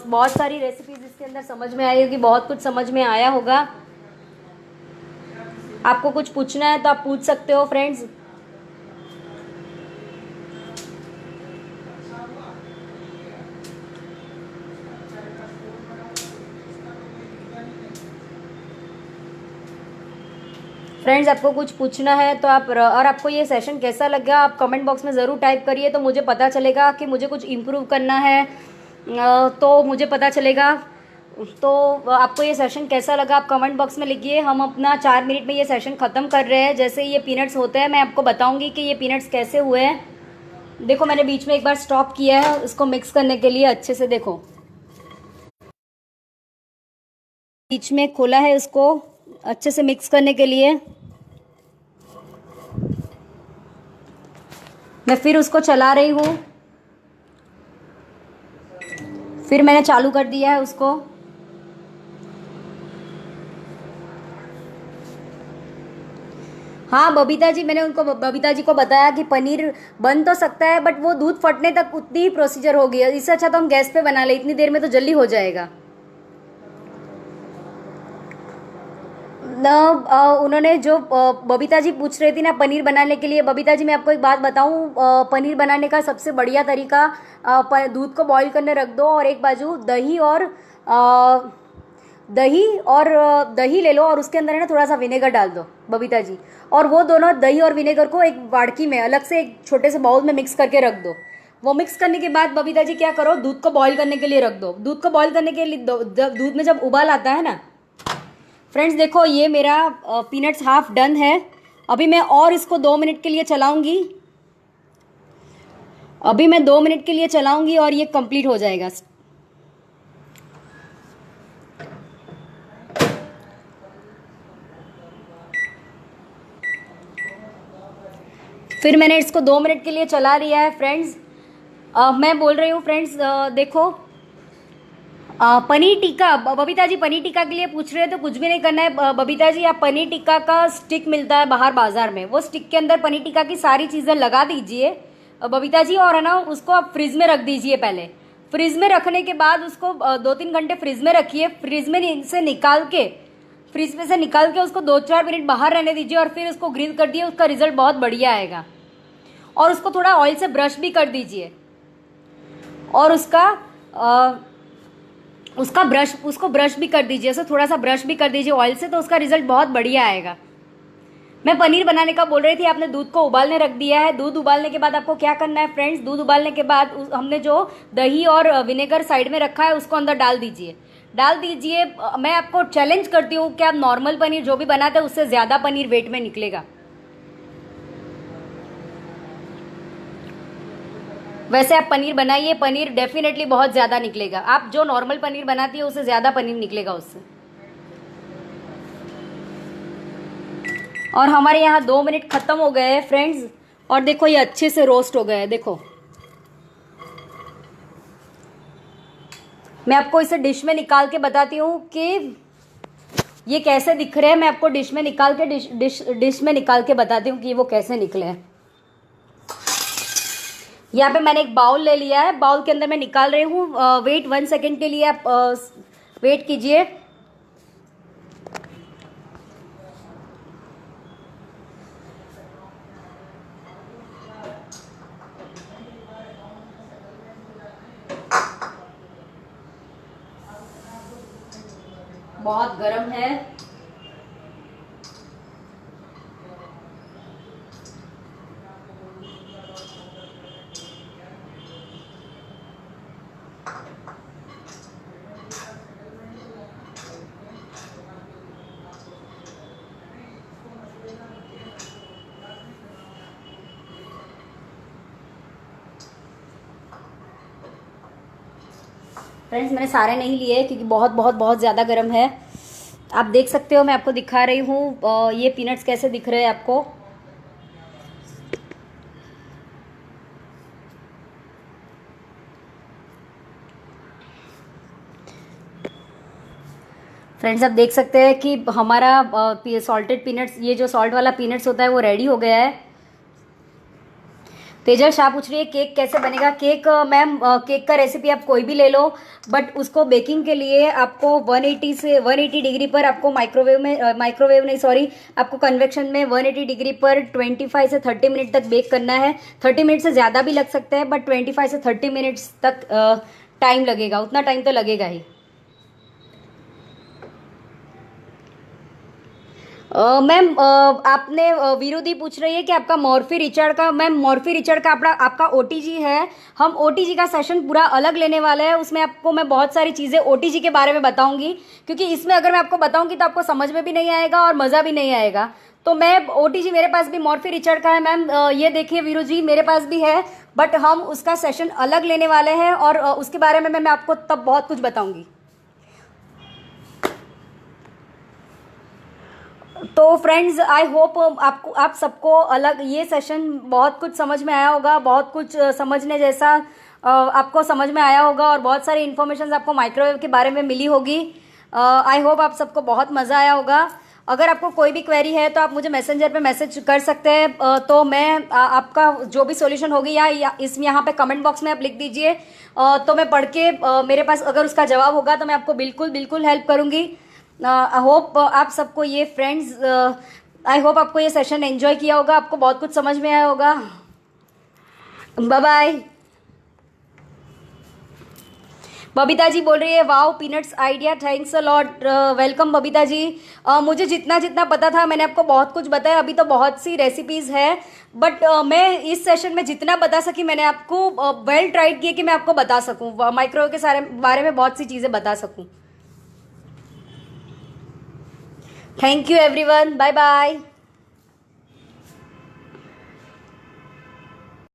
बहुत सारी रेसिपीज इसके अंदर समझ में आई होगी, बहुत कुछ समझ में आया होगा। आपको कुछ पूछना है तो आप पूछ सकते हो फ्रेंड्स। फ्रेंड्स आपको कुछ पूछना है तो आप, और आपको ये सेशन कैसा लगा आप कमेंट बॉक्स में ज़रूर टाइप करिए, तो मुझे पता चलेगा कि मुझे कुछ इम्प्रूव करना है। तो मुझे पता चलेगा। तो आपको ये सेशन कैसा लगा आप कमेंट बॉक्स में लिखिए। हम अपना 4 मिनट में ये सेशन ख़त्म कर रहे हैं। जैसे ये पीनट्स होते हैं मैं आपको बताऊंगी कि ये पीनट्स कैसे हुए हैं। देखो मैंने बीच में एक बार स्टॉप किया है इसको मिक्स करने के लिए अच्छे से। देखो बीच में खोला है इसको अच्छे से मिक्स करने के लिए। मैं फिर उसको चला रही हूँ। फिर मैंने चालू कर दिया है उसको। हाँ बबीता जी, मैंने उनको बबीता जी को बताया कि पनीर बन तो सकता है बट वो दूध फटने तक उतनी ही प्रोसीजर होगी। इससे अच्छा तो हम गैस पे बना ले, इतनी देर में तो जल्दी हो जाएगा। उन्होंने जो बबीता जी पूछ रही थी ना पनीर बनाने के लिए, बबीता जी मैं आपको एक बात बताऊं, पनीर बनाने का सबसे बढ़िया तरीका, दूध को बॉईल करने रख दो और एक बाजू दही ले लो और उसके अंदर है ना थोड़ा सा विनेगर डाल दो बबीता जी। और वो दोनों दही और विनेगर को एक वाड़की में अलग से एक छोटे से बाउल में मिक्स करके रख दो। वो मिक्स करने के बाद बबीता जी क्या करो, दूध को बॉईल करने के लिए रख दो। दूध को बॉईल करने के लिए दूध में जब उबाल आता है ना फ्रेंड्स, देखो ये मेरा पीनट्स हाफ डन है। अभी मैं और इसको 2 मिनट के लिए चलाऊंगी। अभी मैं 2 मिनट के लिए चलाऊंगी और ये कंप्लीट हो जाएगा। फिर मैंने इसको 2 मिनट के लिए चला लिया है फ्रेंड्स। मैं बोल रही हूँ फ्रेंड्स, देखो पनीर टिक्का, बबीता जी पनीर टिक्का के लिए पूछ रहे हैं तो कुछ भी नहीं करना है बबीता जी। आप पनीर टिक्का का स्टिक मिलता है बाहर बाजार में, वो स्टिक के अंदर पनीर टिक्का की सारी चीज़ें लगा दीजिए बबीता जी, और है ना उसको आप फ्रिज में रख दीजिए। पहले फ्रिज में रखने के बाद उसको 2-3 घंटे फ्रिज में रखिए। फ्रिज में से निकाल के उसको 2-4 मिनट बाहर रहने दीजिए और फिर उसको ग्रिल कर दिए। उसका रिजल्ट बहुत बढ़िया आएगा। और उसको थोड़ा ऑयल से ब्रश भी कर दीजिए और उसको ब्रश भी कर दीजिए, ऐसे थोड़ा सा ब्रश भी कर दीजिए ऑयल से, तो उसका रिजल्ट बहुत बढ़िया आएगा। मैं पनीर बनाने का बोल रही थी, आपने दूध को उबालने रख दिया है। दूध उबालने के बाद आपको क्या करना है फ्रेंड्स, दूध उबालने के बाद हमने जो दही और विनेगर साइड में रखा है उसको अंदर डाल दीजिए। मैं आपको चैलेंज करती हूँ कि आप नॉर्मल पनीर जो भी बनाते हैं उससे ज़्यादा पनीर वेट में निकलेगा। वैसे आप पनीर बनाइए, पनीर डेफिनेटली बहुत ज़्यादा निकलेगा। आप जो नॉर्मल पनीर बनाती है उससे ज़्यादा पनीर निकलेगा उससे। और हमारे यहाँ 2 मिनट खत्म हो गए हैं फ्रेंड्स, और देखो ये अच्छे से रोस्ट हो गए हैं। देखो मैं आपको इसे डिश में निकाल के बताती हूँ कि ये कैसे दिख रहे हैं। मैं आपको डिश में निकाल के बताती हूँ कि वो कैसे निकले हैं। यहाँ पे मैंने एक बाउल ले लिया है, बाउल के अंदर मैं निकाल रही हूँ। वेट 1 सेकेंड के लिए आप वेट कीजिए। बहुत गर्म है। फ्रेंड्स मैंने सारे नहीं लिए क्योंकि बहुत बहुत बहुत ज़्यादा गर्म है। आप देख सकते हो, मैं आपको दिखा रही हूँ ये पीनट्स कैसे दिख रहे हैं आपको। फ्रेंड्स आप देख सकते हैं कि हमारा सॉल्टेड पीनट्स, ये जो सॉल्ट वाला पीनट्स होता है वो रेडी हो गया है। तेजल शाह पूछ रही है केक कैसे बनेगा। केक मैम केक का रेसिपी आप कोई भी ले लो, बट उसको बेकिंग के लिए आपको 180 डिग्री पर आपको आपको कन्वेक्शन में 180 डिग्री पर 25 से 30 मिनट तक बेक करना है। 30 मिनट से ज़्यादा भी लग सकते हैं, बट 25 से 30 मिनट्स तक टाइम लगेगा, उतना टाइम तो लगेगा ही। मैम आपने विरोधी पूछ रही है कि आपका मॉर्फी रिचर्ड का, मैम मॉर्फी रिचर्ड का आपका ओटीजी है। हम ओटीजी का सेशन पूरा अलग लेने वाले हैं, उसमें आपको मैं बहुत सारी चीज़ें ओटीजी के बारे में बताऊंगी, क्योंकि इसमें अगर मैं आपको बताऊंगी तो आपको समझ में भी नहीं आएगा और मज़ा भी नहीं आएगा। तो मैं ओटीजी, मेरे पास भी मॉर्फी रिचर्ड का है मैम, ये देखिए वीरू जी मेरे पास भी है, बट हम उसका सेशन अलग लेने वाले हैं और उसके बारे में मैं आपको तब बहुत कुछ बताऊँगी। तो फ्रेंड्स आई होप आप सबको अलग ये सेशन बहुत कुछ समझ में आया होगा, बहुत कुछ समझने जैसा आपको समझ में आया होगा और बहुत सारी इन्फॉर्मेशन आपको माइक्रोवेव के बारे में मिली होगी। आई होप आप सबको बहुत मज़ा आया होगा। अगर आपको कोई भी क्वेरी है तो आप मुझे मैसेंजर पे मैसेज कर सकते हैं, तो मैं आपका जो भी सॉल्यूशन होगी या यहाँ पे कमेंट बॉक्स में आप लिख दीजिए, तो मैं पढ़ के मेरे पास अगर उसका जवाब होगा तो मैं आपको बिल्कुल हेल्प करूँगी। आई होप आप सबको ये फ्रेंड्स, आई होप आपको ये सेशन एंजॉय किया होगा, आपको बहुत कुछ समझ में आया होगा। Bye bye. बबीता जी बोल रही है wow peanuts idea, thanks a lot, welcome Babita ji. मुझे जितना पता था मैंने आपको बहुत कुछ बताया। अभी तो बहुत सी रेसिपीज़ है, बट मैं इस सेशन में जितना बता सकी मैंने आपको वेल ट्राइड किया कि मैं आपको बता सकूं, माइक्रोवेव के सारे बारे में बहुत सी चीज़ें बता सकूं। Thank you everyone, bye bye.